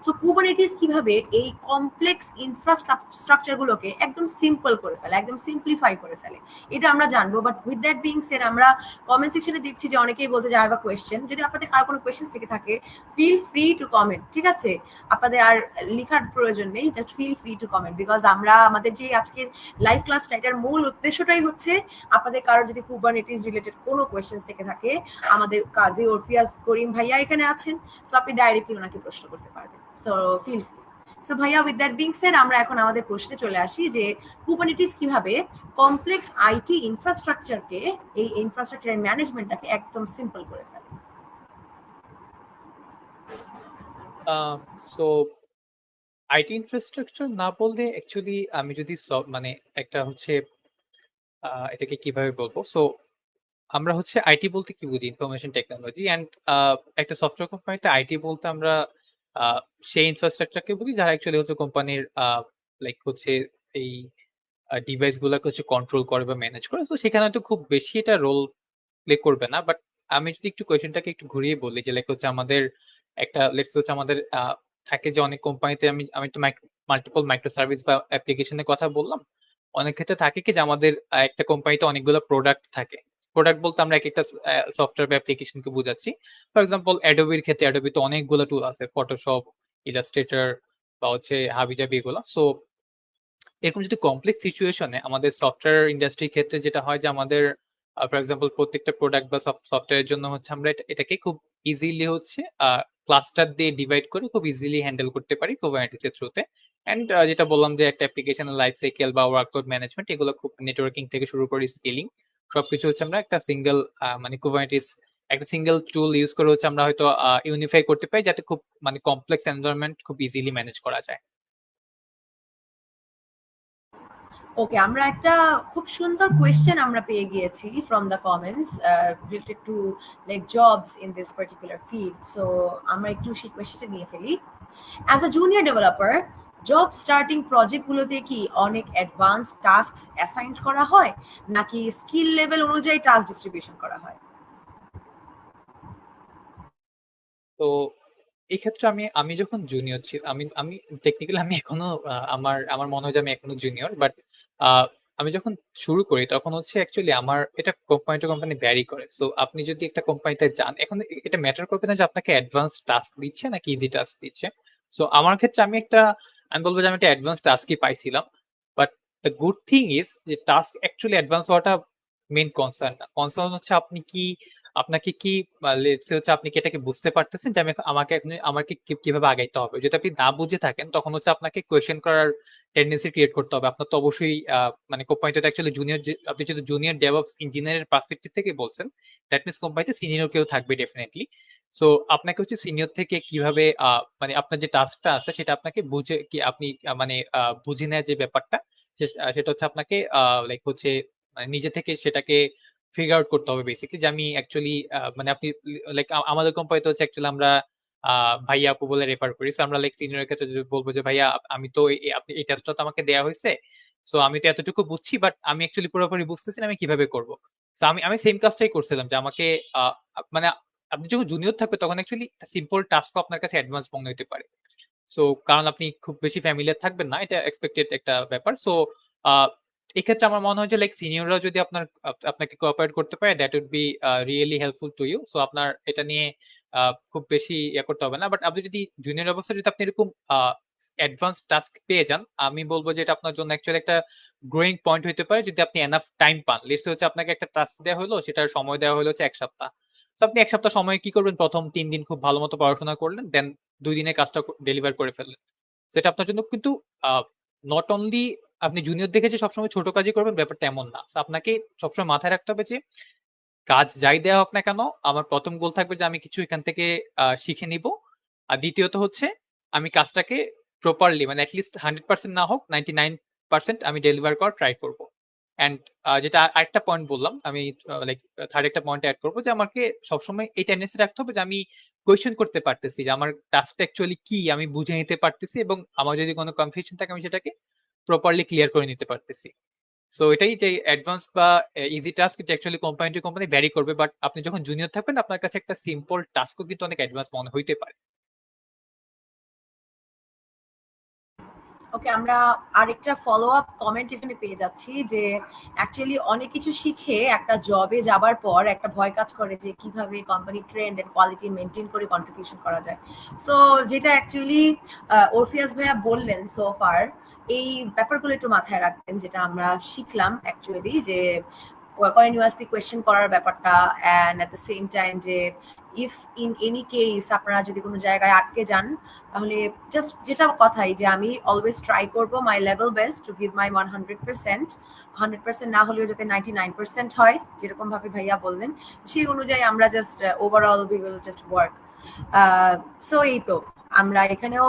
সো কুবারনেটিস কিভাবে এই কমপ্লেক্স ইনফ্রাস্ট্রাকচার গুলোকে একদম সিম্পল করে ফেলে, একদম সিম্পলিফাই করে ফেলে, এটা আমরা জানবো। But with that being said আমরা কমেন্ট সেকশনে দেখছি যে অনেকেই বলছে যে আই হ্যাভ আ কোয়েশ্চেন। যদি আপনাদের আর কোনো কোয়েশ্চেন থেকে থাকে ফিল ফ্রি টু কমেন্ট, ঠিক আছে? আপনাদের আর লেখার প্রয়োজন নেই, just feel free to comment, because আমরা আমাদের যে আজকের লাইভ ক্লাসটা এটার মূল উদ্দেশ্যটাই হচ্ছে আপনাদের কারো যদি কুবারনেটিস রিলেটেড কোনো কোয়েশ্চেন থেকে থাকে, আমাদের কাজী ওরফিয়াজ করিম ভাইয়া এখানে আছেন, সো আপনি ডাইরেক্টলি ওনাকে প্রশ্ন করতে পারবেন। So feel free. সো ভাইয়া উইথ দ্যাট বিং সেড আমরা এখন আমাদের প্রশ্নে চলে আসি যে কুবারনেটিস কিভাবে কমপ্লেক্স আইটি ইনফ্রাস্ট্রাকচারকে, এই ইনফ্রাস্ট্রাকচারের ম্যানেজমেন্টটাকে একদম সিম্পল করে ফেলে। সো আইটি ইনফ্রাস্ট্রাকচার না বললে অ্যাকচুয়ালি আমি যদি মানে একটা হচ্ছে এটাকে কিভাবে বলবো। সো আমরা হচ্ছে আইটি বলতে কি বুঝি, ইনফরমেশন টেকনোলজি। অ্যান্ড একটা সফটওয়্যার কোম্পানিতে আইটি বলতে আমরা সেই ইনফ্রাস্ট্রাকচারকে বুঝি যারা অ্যাকচুয়ালি হচ্ছে কোম্পানির লাইক হচ্ছে এই ডিভাইস গুলাকে হচ্ছে কন্ট্রোল করে বা ম্যানেজ করে। তো সেখানে হয়তো খুব বেশি এটা রোল প্লে করবে না। বাট আমি যদি একটু কোয়েশ্চেনটাকে একটু ঘুরিয়ে বলি যে লাইক হচ্ছে আমাদের একটা লেটস হচ্ছে আমাদের থাকে যে অনেক কোম্পানিতে আমি আমি তো মাল্টিপল মাইক্রো সার্ভিস বা অ্যাপ্লিকেশনের কথা বললাম। অনেক ক্ষেত্রে থাকে কি যে আমাদের একটা কোম্পানিতে অনেকগুলো প্রোডাক্ট থাকে। প্রোডাক্ট বলতে আমরা এক একটা সফটওয়্যার বা অ্যাপ্লিকেশনকে বোঝাচ্ছি। ফর এক্সাম্পল অ্যাডোবির ক্ষেত্রে অ্যাডোবিতে অনেকগুলো টুল আছে, ফটোশপ, ইলাস্ট্রেটর বা হচ্ছে হাবিজাবি এগুলো। সো এরকম যদি কমপ্লেক্স সিচুয়েশনে আমাদের সফটওয়্যার ইন্ডাস্ট্রির ক্ষেত্রে যেটা হয় যে আমাদের ফর এক্সাম্পল প্রত্যেকটা প্রোডাক্ট বা সফটওয়্যারের জন্য হচ্ছে আমরা এটাকে খুব ইজিলি হচ্ছে ক্লাস্টার দিয়ে ডিভাইড করে খুব ইজিলি হ্যান্ডেল করতে পারি কুবারনেটিস এর থ্রুতে। অ্যান্ড যেটা বললাম যে একটা অ্যাপ্লিকেশনের লাইফ সাইকেল বা ওয়ার্কলোড ম্যানেজমেন্ট এগুলো খুব নেটওয়ার্কিং থেকে শুরু করে স্কেলিং সবকিছু হচ্ছে আমরা একটা সিঙ্গেল মানে কুবারনেটিস একটা সিঙ্গেল টুল ইউজ করে হচ্ছে আমরা হয়তো ইউনিফাই করতে পারি, যাতে খুব মানে কমপ্লেক্স এনভায়রনমেন্ট খুব ইজিলি ম্যানেজ করা যায়। ওকে, আমরা একটা খুব সুন্দর কোয়েশ্চেন আমরা পেয়ে গিয়েছি from the comments related to like jobs in this particular field. So আমরা একটু সেই কোয়েশ্চেনটা নিয়ে ফেলি। As a junior developer, job starting প্রজেক্টগুলোতে কি অনেক অ্যাডভান্স টাস্ক অ্যাসাইন করা হয় নাকি স্কিল লেভেল অনুযায়ী টাস্ক ডিস্ট্রিবিউশন করা হয়? তো এই ক্ষেত্রে আমি আমি যখন জুনিয়র ছিল, আমি আমি টেকনিক্যালি আমি এখনো আমার আমার মনে হয় যে আমি এখনো জুনিয়র, বাট আমি যখন শুরু করি তখন হচ্ছে অ্যাকচুয়ালি আমার এটা কোম্পানি টু কোম্পানি ভ্যারি করে। সো আপনি যদি একটা কোম্পানিতে যান, এখন এটা ম্যাটার করবে না যে আপনাকে অ্যাডভান্স টাস্ক দিচ্ছে নাকি ইজি টাস্ক দিচ্ছে। সো আমার ক্ষেত্রে আমি বলবো যে আমি একটা অ্যাডভান্স টাস্কই পাইছিলাম। But the good thing is যে টাস্ক অ্যাকচুয়ালি অ্যাডভান্স হওয়াটা মেইন কনসার্ন না। কনসার্ন হচ্ছে আপনাকে কি লেটস সে হচ্ছে আপনি কি এটাকে বুঝতে পারতেছেন যে আমাকে কিভাবে আগাইতে হবে। যদি আপনি না বুঝে থাকেন তখন হচ্ছে আপনাকে কোয়েশ্চেন করার টেন্ডেন্সি ক্রিয়েট করতে হবে। আপনার তো অবশ্যই মানে কোম্পানিতে অ্যাকচুয়ালি আপনি যদি জুনিয়র ডেভঅপস ইঞ্জিনিয়ারের পার্সপেক্টিভ থেকে বলছেন, দ্যাট মিনস কোম্পানিতে সিনিয়র কেউ থাকবে ডেফিনেটলি। সো আপনাকে হচ্ছে সিনিয়র থেকে কিভাবে মানে আপনার যে টাস্কটা আছে সেটা আপনাকে বুঝে কি আপনি মানে বুঝে নেওয়ার যে ব্যাপারটা, সেটা হচ্ছে আপনাকে লাইক হচ্ছে মানে নিজে থেকে সেটাকে ফিগার আউট করতে হবে বেসিক্যালি, যে আমি অ্যাকচুয়ালি মানে আপনি লাইক আমাদের কোম্পানিতে হচ্ছে অ্যাকচুয়ালি আমরা ভাইয়া আপু বলে রেফার করি। সো আমরা লাইক সিনিয়রের ক্ষেত্রে যদি বলবো যে ভাইয়া আমি তো আপনি এই টেস্টটা তো আমাকে দেওয়া হয়েছে, সো আমি তো এতটুকু বুঝছি, বাট আমি অ্যাকচুয়ালি পুরোপুরি বুঝতেছি না আমি কিভাবে করব। সো আমি সেম কাজটাই করছিলাম যে আমাকে মানে আপনি যখন জুনিয়র থাকবে তখন অ্যাকচুয়ালি সিম্পল টাস্কও আপনার কাছে অ্যাডভান্স মনে হতে পারে। সো কারণ আপনি খুব বেশি ফ্যামিলিয়ার থাকবেন না, এটা এক্সপেক্টেড একটা ব্যাপার। সো এক্ষেত্রে আমার মনে হয় যে লাইক সিনিয়ররা যদি আপনাকে কোঅপারেট করতে পারে, that would be really helpful to you. So আপনার এটা নিয়ে খুব বেশি ইয়ে করতে হবে না। বাট আপনি যদি জুনিয়র অবস্থায় যদি আপনি এরকম অ্যাডভান্স টাস্ক পেয়ে যান, আমি বলবো যে এটা আপনার জন্য অ্যাকচুয়ালি একটা গ্রোয়িং পয়েন্ট হতে পারে যদি আপনি এনাফ টাইম পান। লেটস হচ্ছে আপনাকে একটা টাস্ক দেওয়া হলো, সেটার সময় দেওয়া হলো হচ্ছে 1 সপ্তাহ। তো আপনি 1 সপ্তাহ সময় কি করবেন, প্রথম 3 দিন খুব ভালো মতো পড়াশোনা করলেন, দেন 2 দিনে কাজটা ডেলিভার করে ফেললেন। সেটা আপনার জন্য কিন্তু নট অনলি আপনি জুনিয়র দেখে যে সবসময় ছোট কাজই করবেন ব্যাপারটা এমন না। So, আপনাকে সবসময় মাথায় রাখতে হবে যে কাজ যাই দেওয়া হোক না কেন, আমার প্রথম গোল থাকবে যে আমি কিছু এখান থেকে শিখে নিব। আর দ্বিতীয়ত হচ্ছে আমি কাজটাকে প্রপারলি মানে অ্যাটলিস্ট 100% না হোক 99% আমি ডেলিভার করার ট্রাই করব। অ্যান্ড যেটা আরেকটা পয়েন্ট বললাম, আমি লাইক থার্ড একটা পয়েন্ট অ্যাড করবো যে আমাকে সবসময় এই টেন্ডেন্সি রাখতে হবে যে আমি কোয়েশ্চেন করতে পারতেছি, যে আমার টাস্কটা অ্যাকচুয়ালি কি আমি বুঝে নিতে পারতেছি, এবং আমার যদি কোনো কনফিউশন থাকে আমি সেটাকে প্রপারলি ক্লিয়ার করে নিতে পারতেছি। সো এটাই যে অ্যাডভান্স বা ইজি টাস্ক, এটা actually company to company vary করবে, বাট আপনি যখন জুনিয়র থাকবেন আপনার কাছে একটা সিম্পল টাস্কও কিন্তু অনেক অ্যাডভান্স মনে হইতে পারে। ওকে, আমরা আরেকটা ফলো আপ কমেন্ট এখানে পেয়ে যাচ্ছি যে অ্যাকচুয়ালি অনেক কিছু শিখে একটা জবে যাবার পর একটা ভয় কাজ করে যে কিভাবে company trend and quality maintain করে কন্ট্রিবিউশন করা যায়। সো যেটা অ্যাকচুয়ালি ওরফিয়াস ভাইয়া বললেন সো ফার, এই ব্যাপারগুলো একটু মাথায় রাখবেন, যেটা আমরা শিখলাম অ্যাকচুয়ালি যে কন্টিনিউয়াসলি কোয়েশ্চেন করার ব্যাপারটা, and at the same time যে ইফ ইন এনি কেস আপনারা যদি কোনো জায়গায় আটকে যান, তাহলে জাস্ট যেটা কথাই যে আমি অলওয়েজ ট্রাই করব my level best to give my 100%। 100% না হলেও যাতে 99% হয়, যেরকম ভাবে ভাইয়া বললেন, সেই অনুযায়ী আমরা just overall we will just work. So এই তো আমরা এখানেও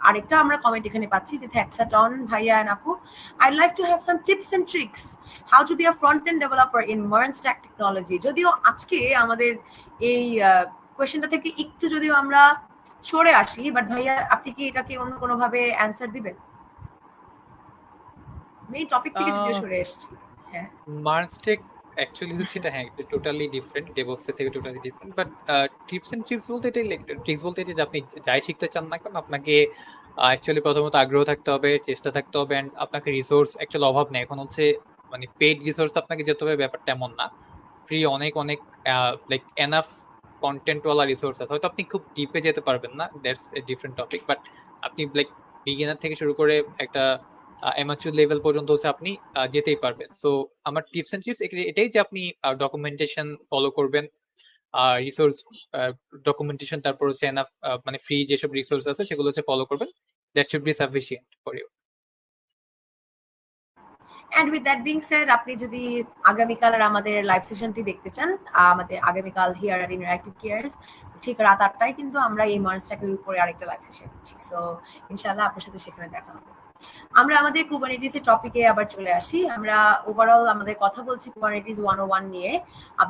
আরেকটা আমরা কমেন্ট এখানে পাচ্ছি যে থ্যাঙ্কস আ টন ভাইয়া এন্ড আপু, I like to have some tips and tricks how to be a front end developer in MERN stack technology. যদিও আজকে আমাদের এই কোয়েশ্চেনটা থেকে একটু যদিও আমরা সরে আসি, বাট ভাইয়া আপনি কি এটাকে অন্য কোনো ভাবে অ্যানসার দিবেন? মেইন টপিক থেকে যদিও সরে এসেছি। হ্যাঁ, মার্কসটেক অ্যাকচুয়ালি হচ্ছে এটা, হ্যাঁ, টোটালি ডিফারেন্ট, ডেভঅপস এর থেকে totally different. But tips and tricks বলতে এটাই, ট্রিক্স বলতে এটা যে আপনি যাই শিখতে চান না কেন আপনাকে অ্যাকচুয়ালি প্রথমত আগ্রহ থাকতে হবে, চেষ্টা থাকতে হবে, অ্যান্ড আপনাকে রিসোর্স অ্যাকচুয়ালি অভাব নেই এখন হচ্ছে, মানে পেইড রিসোর্স আপনাকে যেতে হবে ব্যাপারটা এমন না। ফ্রি অনেক অনেক লাইক এনাফ কন্টেন্ট ওয়ালা রিসোর্স আছে। হয়তো আপনি খুব ডিপে যেতে পারবেন না, that's a different topic, but আপনি লাইক বিগিনার থেকে শুরু করে একটা অ্যামাচুর লেভেল পর্যন্ত হচ্ছে আপনি যেতেই পারবেন। সো আমার টিপস এন্ড ট্রিক্স এটাই যে আপনি ডকুমেন্টেশন ফলো করবেন, রিসোর্স ডকুমেন্টেশন, তারপর হচ্ছে এনাফ মানে ফ্রি যেসব রিসোর্স আছে সেগুলো হচ্ছে ফলো করবেন, that should be sufficient for you. And with that being said, আপনি যদি আগামীকালের আমাদের লাইভ সেশনটি দেখতে চান, আমাদের আগামীকাল হিয়ার অ্যাট ইন্টারঅ্যাক্টিভ কেয়ার্স ঠিক রাত 8টায় কিন্তু আমরা এই মার্নস্ট্যাকের উপরে আরেকটা লাইভ সেশন দিচ্ছি। সো ইনশাআল্লাহ আপনার সাথে সেখানে দেখা হবে। আমরা আমাদের কুবারনেটিসের টপিকে আবার চলে আসি। আমরা ওভারঅল আমাদের কথা বলছি কুবারনেটিস 101 নিয়ে,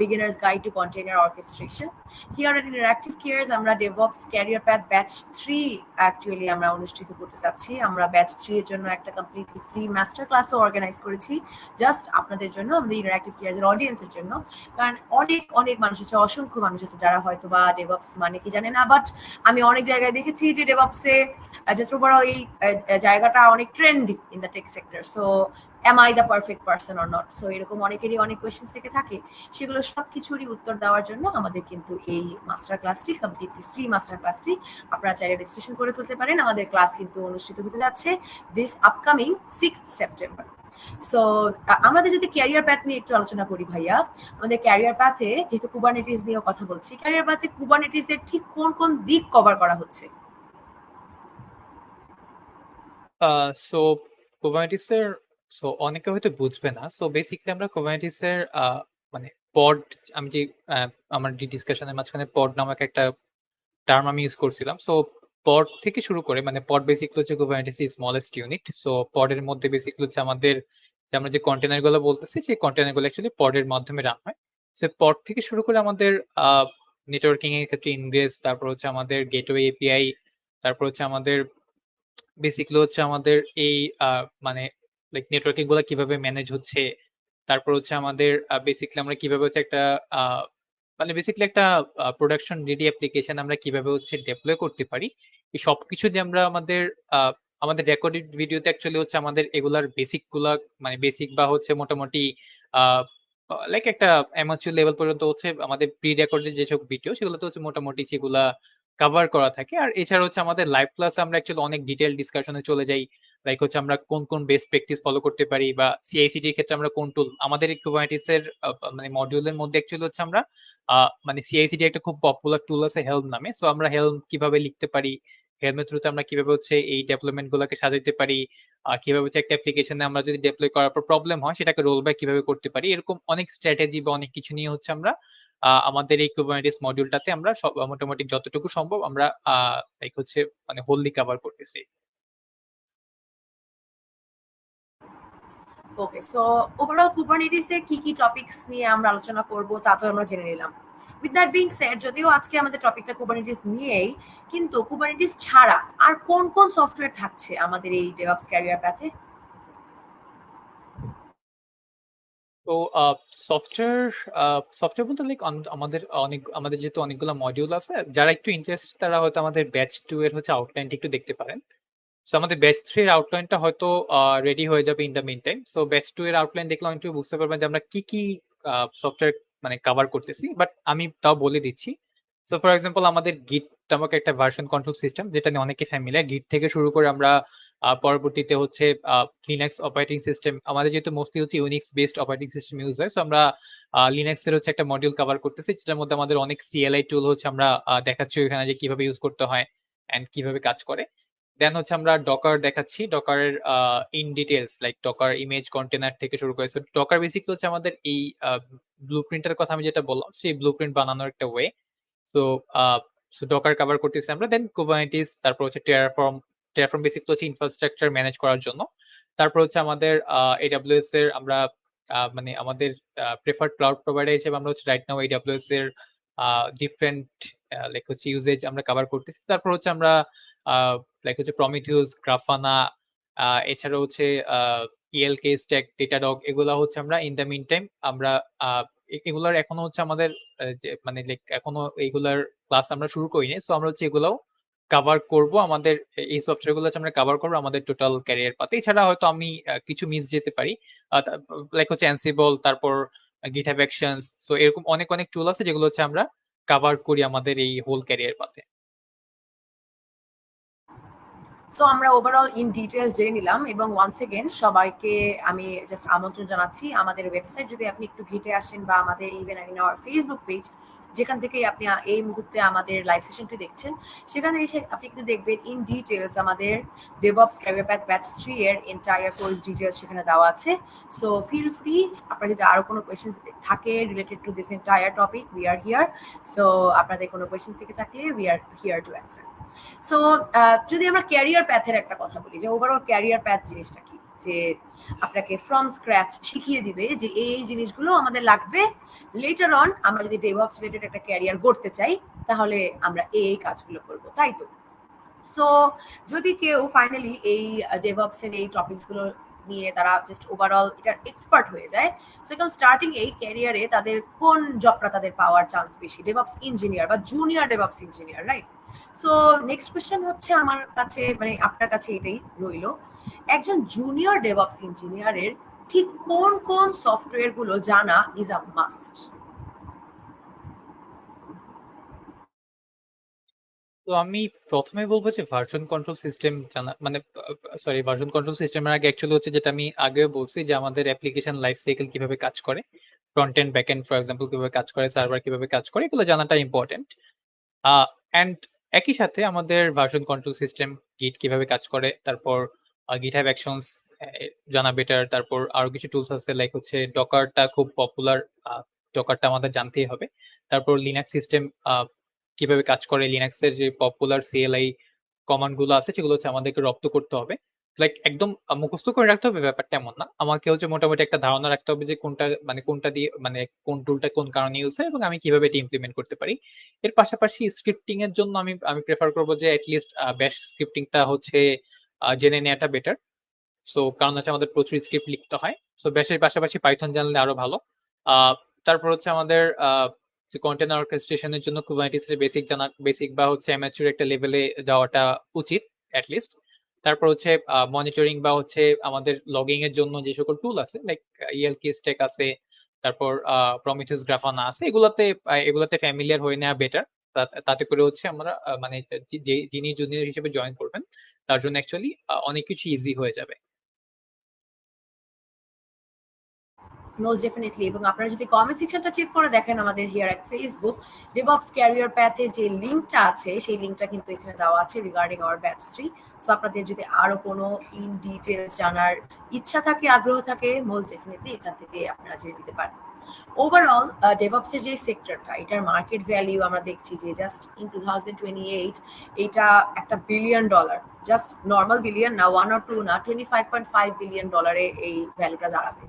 beginners guide to container orchestration. Here at Interactive Cares আমরা DevOps career path batch 3 actually আমরা অনুষ্ঠিত করতে যাচ্ছি। আমরা ব্যাচ 3 এর জন্য একটা কমপ্লিটলি ফ্রি মাস্টার ক্লাসও অর্গানাইজ করেছি জাস্ট আপনাদের জন্য, আমাদের ইন্টারঅ্যাক্টিভ কেয়ার্স এর অডিয়েন্সের জন্য। কারণ অনেক মানুষ আছে, অসংখ্য মানুষ আছে যারা হয়তো বা ডেভঅপস মানে কি জানে না, বাট আমি অনেক জায়গায় দেখেছি যে ডেভঅপসে জাস্ট ওভারঅল এই জায়গাটা অনেক trendy in the tech sector. So am I the perfect person or not? So এরকম অনেকেরই অনেক কোয়েশ্চেন থেকে থাকে, সেগুলো সবকিছুরই উত্তর দেওয়ার জন্য আমাদের কিন্তু এই মাস্টার ক্লাসটি, কমপ্লিটলি ফ্রি মাস্টার ক্লাসটি আপনারা চাইলে রেজিস্ট্রেশন করে ফেলতে পারেন। আমাদের ক্লাস কিন্তু অনুষ্ঠিত হতে যাচ্ছে this upcoming 6th September. So আমাদের যদি ক্যারিয়ার প্যাথ নিয়ে একটু আলোচনা করি ভাইয়া, আমাদের ক্যারিয়ার প্যাথে যেহেতু কুবারনেটিস নিয়েও কথা বলছি, ক্যারিয়ার প্যাথে কুবারনেটিস এর ঠিক কোন কোন দিক কভার করা হচ্ছে? সো কুবারনেটিসের সো অনেকে হয়তো বুঝবে না। সো বেসিক্যালি আমরা কুবারনেটিসের মানে পড, আমি যে আমার ডিসকাশনের মাঝখানে পড নামক একটা টার্ম আমি ইউজ করছিলাম। সো পড থেকে শুরু করে মানে পড বেসিক্যালি হচ্ছে কুবারনেটিস স্মলেস্ট ইউনিট। সো পডের মধ্যে বেসিক্যালি হচ্ছে আমাদের যে আমরা যে কন্টেনার গুলো বলতেছি, সেই কন্টেনার গুলো অ্যাকচুয়ালি পডের মাধ্যমে রান হয়। সো পড থেকে শুরু করে আমাদের নেটওয়ার্কিং এর ক্ষেত্রে ইনগ্রেস, তারপর হচ্ছে আমাদের গেটওয়ে এপিআই, তারপর হচ্ছে আমাদের বেসিক্যালি হচ্ছে আমাদের এই মানে লাইক নেটওয়ার্কিং গুলো কিভাবে ম্যানেজ হচ্ছে, তারপর হচ্ছে আমাদের বেসিক্যালি আমরা কিভাবে হচ্ছে একটা মানে বেসিক্যালি একটা প্রোডাকশন রেডি অ্যাপ্লিকেশন আমরা কিভাবে হচ্ছে ডেপ্লয় করতে পারি, এই সবকিছু দিয়ে আমরা আমাদের আমাদের রেকর্ডেড ভিডিওতে অ্যাকচুয়ালি হচ্ছে আমাদের এগুলার বেসিক গুলা মানে বেসিক বা হচ্ছে মোটামুটি লাইক একটা অ্যামাচুর লেভেল পর্যন্ত হচ্ছে আমাদের প্রি রেকর্ডেড যেসব ভিডিও সেগুলোতে হচ্ছে মোটামুটি সেগুলা কভার করা থাকে। আর এছাড়া হচ্ছে আমাদের লাইভ ক্লাসে আমরা অ্যাকচুয়ালি অনেক ডিটেল ডিসকাশনে চলে যাই, লাইক হচ্ছে আমরা কোন কোন বেস্ট প্র্যাকটিস ফলো করতে পারি, বা সিআইসিডি এর ক্ষেত্রে আমরা কোন টুল আমাদের কুবারনেটিস এর মানে মডিউলের মধ্যে অ্যাকচুয়ালি হচ্ছে আমরা মানে সিআইসিডি একটা খুব পপুলার টুল আছে হেলম নামে। সো আমরা হেলম কিভাবে লিখতে পারি, হেলমের থ্রুতে আমরা কিভাবে হচ্ছে এই ডেভেলপমেন্ট গুলোকে সাজাতে পারি, কিভাবে হচ্ছে একটা অ্যাপ্লিকেশনে আমরা যদি ডেপ্লয় করার পর প্রবলেম হয় সেটাকে রোল ব্যাক কিভাবে করতে পারি, এরকম অনেক স্ট্র্যাটেজি বা অনেক কিছু নিয়ে হচ্ছে আমরা আমাদের এই কুবারনেটিস মডিউলটাতে আমরা সব মোটামুটি যতটুকু সম্ভব আমরা লাইক হচ্ছে মানে হোললি কভার করতেছি। ওকে, সো ওভারঅল কুবারনেটিস এর কি কি টপিকস নিয়ে আমরা আলোচনা করব তা তো আমরা জেনে নিলাম। উইথ দ্যাট বিং সেড, যদিও আজকে আমাদের টপিকটা কুবারনেটিস নিয়েই, কিন্তু কুবারনেটিস ছাড়া আর কোন কোন সফটওয়্যার থাকছে আমাদের এই ডেভঅপস ক্যারিয়ার প্যাথে? তো সফটওয়্যার সফটওয়্যার বলতে লাইক আমাদের আমাদের যেহেতু অনেকগুলো মডিউল আছে, যারা একটু ইন্টারেস্ট তারা হয়তো আমাদের ব্যাচ 2 এর হচ্ছে আউটলাইনটা একটু দেখতে পারেন। সো আমাদের ব্যাচ 3 এর আউটলাইনটা হয়তো রেডি হয়ে যাবে in the meantime. So batch 2 এর আউটলাইন দেখলে অনেকটু বুঝতে পারবেন যে আমরা কি কি সফটওয়্যার মানে কভার করতেছি, বাট আমি তাও বলে দিচ্ছি। সো ফর এক্সাম্পল আমাদের গিট নামক একটা ভার্সন কন্ট্রোল সিস্টেম, যেটা নিয়ে অনেকে ফ্যামিলিয়ার। গিট থেকে শুরু করে আমরা পরবর্তীতে হচ্ছে লিনাক্স অপারেটিং সিস্টেম, আমাদের যেহেতু মোস্টলি হচ্ছে Unix based operating system use হয়, সো আমরা লিনাক্স এর হচ্ছে একটা মডিউল কভার করতেছি, যেটার মধ্যে আমাদের অনেক সিএলআই টুল হচ্ছে আমরা দেখাচ্ছি ওখানে যে কিভাবে ইউজ করতে হয় এন্ড কিভাবে কাজ করে। দেন হচ্ছে আমরা ডকার দেখাচ্ছি, ডকারের in details like Docker image container থেকে শুরু করে। সো ডকার বেসিক্যালি হচ্ছে আমাদের এই ব্লুপ্রিন্টের কথা আমি যেটা বললাম, সেই ব্লুপ্রিন্ট বানানোর একটা way. So so Docker cover করতেছি আমরা। দেন কুবারনেটিস, তারপর হচ্ছে টেরাফর্ম। টেরাফর্ম বেসিক্যালি হচ্ছে ইনফ্রাস্ট্রাকচার ম্যানেজ করার জন্য। তারপর হচ্ছে আমাদের এডব্লিউএস এর আমরা মানে আমাদের প্রেফার্ড ক্লাউড প্রোভাইডার হিসেবে আমরা হচ্ছে রাইট নাও এডব্লিউএস এর ডিফারেন্ট লাইক হচ্ছে ইউজেজ আমরা কভার করতেছি। তারপর হচ্ছে আমরা লাইক হচ্ছে প্রমিথিউস, গ্রাফানা, এছাড়া হচ্ছে ইএলকে স্ট্যাক, ডেটাডগ, এগুলা হচ্ছে আমরা ইন দ্য মিন টাইম আমরা এগুলার এখনো হচ্ছে আমাদের যে মানে লাইক এখনো এইগুলার ক্লাস আমরা শুরু করিনি। সো আমরা হচ্ছে এগুলাও কভার করব আমাদের এই সফটওয়্যার গুলো হচ্ছে আমরা কভার করবো আমাদের টোটাল ক্যারিয়ার পাতে। এছাড়া হয়তো আমি কিছু মিস যেতে পারি, লাইক হচ্ছে অ্যানসিবল, তারপর গিটহাব অ্যাকশনস। সো এরকম অনেক অনেক টুল আছে যেগুলো হচ্ছে আমরা কভার করি আমাদের এই হোল ক্যারিয়ার পাতে। সো আমরা ওভারঅল ইন ডিটেলস জেনে নিলাম, এবং ওয়ান্স এগেন সবাইকে আমি জাস্ট আমন্ত্রণ জানাচ্ছি আমাদের ওয়েবসাইট যদি আপনি একটু ঘেটে আসেন, বা আমাদের even in our Facebook page যেখান থেকে আপনি এই মুহূর্তে আমাদের লাইভ সেশনটি দেখছেন, সেখানে এসে আপনি কিন্তু দেখবেন ইন ডিটেলস আমাদের ডেভঅপস ক্যারিয়ার প্যাথ ব্যাচ 3 এর এন্টায়ার কোর্স ডিটেলস সেখানে দেওয়া আছে। সো ফিল ফ্রি, আপনার যদি আরো কোনো কোয়েশ্চেন থাকে related to this entire topic, we are here. So আপনাদের কোনো কোয়েশ্চেন থেকে থাকলে we are here two answer. So যদি আমরা ক্যারিয়ার প্যাথের একটা কথা বলি, যে ওভারঅল ক্যারিয়ার প্যাথ জিনিসটা কি, যে আপনাকে ফ্রম স্ক্র্যাচ শিখিয়ে দিবে যে এই জিনিসগুলো আমাদের লাগবে, লেটার অন আমরা যদি ডেভঅপস রিলেটেড একটা ক্যারিয়ার গড়তে চাই তাহলে আমরা এই কাজগুলো করব, তাই তো? সো যদি কেউ ফাইনালি এই ডেভঅপস এর এই টপিকস গুলো নিয়ে তারা জাস্ট ওভারঅল এটার এক্সপার্ট হয়ে যায়, সো এখন স্টার্টিং এই ক্যারিয়ারে তাদের কোন জবটা তাদের পাওয়ার চান্স বেশি, ডেভঅপস ইঞ্জিনিয়ার বা junior DevOps engineer, right? So next question হচ্ছে আমার কাছে, মানে আপনার কাছে এটাই রইলো, একজন জুনিয়র ডেভঅপস ইঞ্জিনিয়ারের ঠিক কোন কোন সফটওয়্যার গুলো জানা ইজ আ মাস্ট? তো আমি প্রথমে বলবো যে ভার্সন কন্ট্রোল সিস্টেম জানা, মানে সরি, ভার্সন কন্ট্রোল সিস্টেমের আগে অ্যাকচুয়ালি হচ্ছে যেটা আমি আগে বলছি যে আমাদের অ্যাপ্লিকেশন লাইফ সাইকেল কিভাবে কাজ করে, front end back end for example কিভাবে কাজ করে, সার্ভার কিভাবে কাজ করে, এগুলো জানাটা ইম্পর্টেন্ট। অ্যান্ড একই সাথে আমাদের ভার্সন কন্ট্রোল সিস্টেম গিট কিভাবে কাজ করে, তারপর গিট হ্যাভ অ্যাকশনস জানা বেটার, তারপর আরো কিছু টুলস আছে লাইক হচ্ছে ডকারটা খুব পপুলার, ডকারটা আমাদের জানতেই হবে। তারপর লিনাক্স সিস্টেম কিভাবে কাজ করে, লিনাক্স এর যে পপুলার সিএলআই কমান্ড গুলো আছে সেগুলো হচ্ছে আমাদেরকে রপ্ত করতে হবে। লাইক একদম মুখস্থ করে রাখতে হবে ব্যাপারটা এমন না, আমাকে হচ্ছে মোটামুটি একটা ধারণা রাখতে হবে যে কোনটা, মানে কোনটা দিয়ে, মানে কোন টুলটা কোন কারণে ইউজ হয় এবং আমি কিভাবে এটা ইমপ্লিমেন্ট করতে পারি। এর পাশাপাশি স্ক্রিপ্টিং এর জন্য আমি আমি প্রেফার করবো যে অ্যাটলিস্ট ব্যাশ স্ক্রিপ্টিংটা হচ্ছে জেনে নেওয়াটা বেটার। সো কারণ হচ্ছে আমাদের প্রচুর স্ক্রিপ্ট লিখতে হয়, সো ব্যাশের পাশাপাশি পাইথন জানলে আরো ভালো। আহ, তারপর হচ্ছে আমাদের যে কন্টেনার অর্কেস্ট্রেশনের জন্য কুবারনেটিস এর বেসিক জানা, বেসিক বা হচ্ছে অ্যামেচুর একটা লেভেলে যাওয়াটা উচিত অ্যাটলিস্ট। তারপর হচ্ছে মনিটরিং বা হচ্ছে আমাদের লগিং এর জন্য যে সকল টুল আছে লাইক ইএলকে স্টেক আছে, তারপর প্রমিথিয়াস গ্রাফানা আছে, এগুলাতে ফ্যামিলিয়ার হয়ে নেওয়া বেটার। তাতে করে হচ্ছে আমরা মানে যিনি জুনিয়র হিসেবে জয়েন করবেন তার জন্য অ্যাকচুয়ালি অনেক কিছু ইজি হয়ে যাবে। Most definitely. এবং আপনারা যদি কমেন্ট সেকশনটা চেক করে দেখেন আমাদের here at Facebook, DevOps career প্যাথের যে লিঙ্কটা আছে সেই লিঙ্কটা কিন্তু এখানে দেওয়া আছে রিগার্ডিং আওয়ার ব্যাচ 3। সো আপনাদের যদি আরো কোনো ইন ডিটেলস জানার ইচ্ছা থাকে, আগ্রহ থাকে, মোস্ট ডেফিনেটলি এখান থেকে আপনারা জেনে নিতে পারেন। ওভারঅল ডেভঅপস এর যে সেক্টরটা, এটার মার্কেট ভ্যালিউ আমরা দেখছি যে জাস্ট ইন 2028 এটা একটা billion dollar, just normal billion না, 1 or 2 না, 25.5 বিলিয়ন ডলারে এই ভ্যালুটা দাঁড়াবে।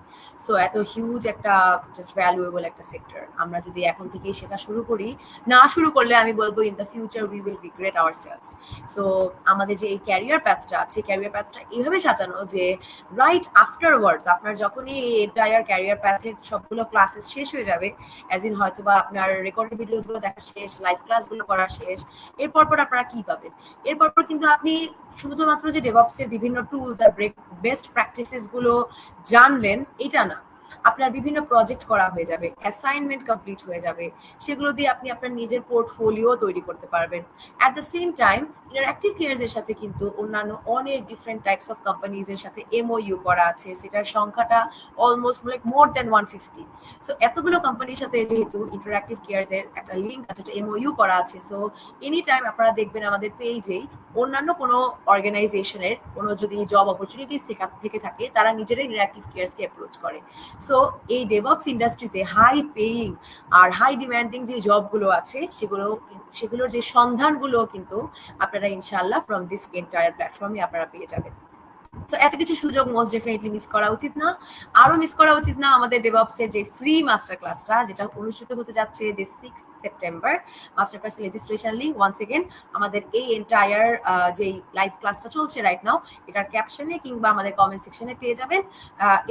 সো এত হিউজ একটা জাস্ট ভ্যালুয়েবল একটা সেক্টর, আমরা যদি এখন থেকেই শেখা শুরু করি, না শুরু করলে আমি বলবো in the future we will regret ourselves. So আমাদের যে এই ক্যারিয়ার প্যাথটা আছে, ক্যারিয়ার প্যাথটা এইভাবে সাজানো যে রাইট আফটারওয়ার্ডস আপনার যখনই এই এন্টায়ার ক্যারিয়ার প্যাথের সবগুলো ক্লাসেস শেষ হয়ে যাবে, অ্যাজ ইন হয়তো বা আপনার রেকর্ডেড ভিডিওস গুলো দেখা শেষ, লাইভ ক্লাসগুলো করা শেষ, এরপর পর আপনারা কি পাবেন? এরপর পর কিন্তু আপনি শুধুমাত্র যে ডেভঅপস এর বিভিন্ন টুলস আর বেস্ট প্র্যাকটিসেস গুলো জানলেন এটা না, আপনার বিভিন্ন প্রজেক্ট করা হয়ে যাবে, অ্যাসাইনমেন্ট কমপ্লিট হয়ে যাবে, সেগুলো দিয়ে আপনি আপনার নিজের পোর্টফোলিও তৈরি করতে পারবেন। At the same time interactive cares এর সাথে কিন্তু অন্যান্য অনেক ডিফারেন্ট টাইপস অফ কোম্পানিজ এর সাথে এমওইউ করা আছে, সেটার সংখ্যাটা অলমোস্ট লাইক মোর দেন 150। সো এতগুলো কোম্পানির সাথে যেহেতু ইন্টারঅ্যাক্টিভ কেয়ার্স এর একটা লিঙ্ক আছে, একটা এমওইউ করা আছে, সো এনি টাইম আপনারা দেখবেন আমাদের পেজেই অন্যান্য কোনো অর্গানাইজেশনের কোনো যদি জব অপরচুনিটি থেকে থাকে, তারা নিজেরাই ইন্টারঅ্যাক্টিভ কেয়ার্সকে অ্যাপ্রোচ করে। সো এই ডেভঅপস ইন্ডাস্ট্রিতে হাই পেইং আর হাই ডিমান্ডিং যে জবগুলো আছে সেগুলোর যে সন্ধানগুলো কিন্তু আপনারা ইনশাআল্লাহ ফ্রম দিস এন্টায়ার প্ল্যাটফর্মে আপনারা পেয়ে যাবেন। তো এত কিছু সুযোগ মোস্ট ডেফিনেটলি মিস করা উচিত না। আরো মিস করা উচিত না আমাদের ডেভঅপস এর যে ফ্রি মাস্টার ক্লাসটা, যেটা অনুষ্ঠিত হতে যাচ্ছে this 6 September. Master class registration link once again আমাদের এই এন্টায়ার যে লাইভ ক্লাসটা চলছে রাইট নাও, এটার ক্যাপশনে কিংবা আমাদের কমেন্ট সেকশনে পেয়ে যাবেন।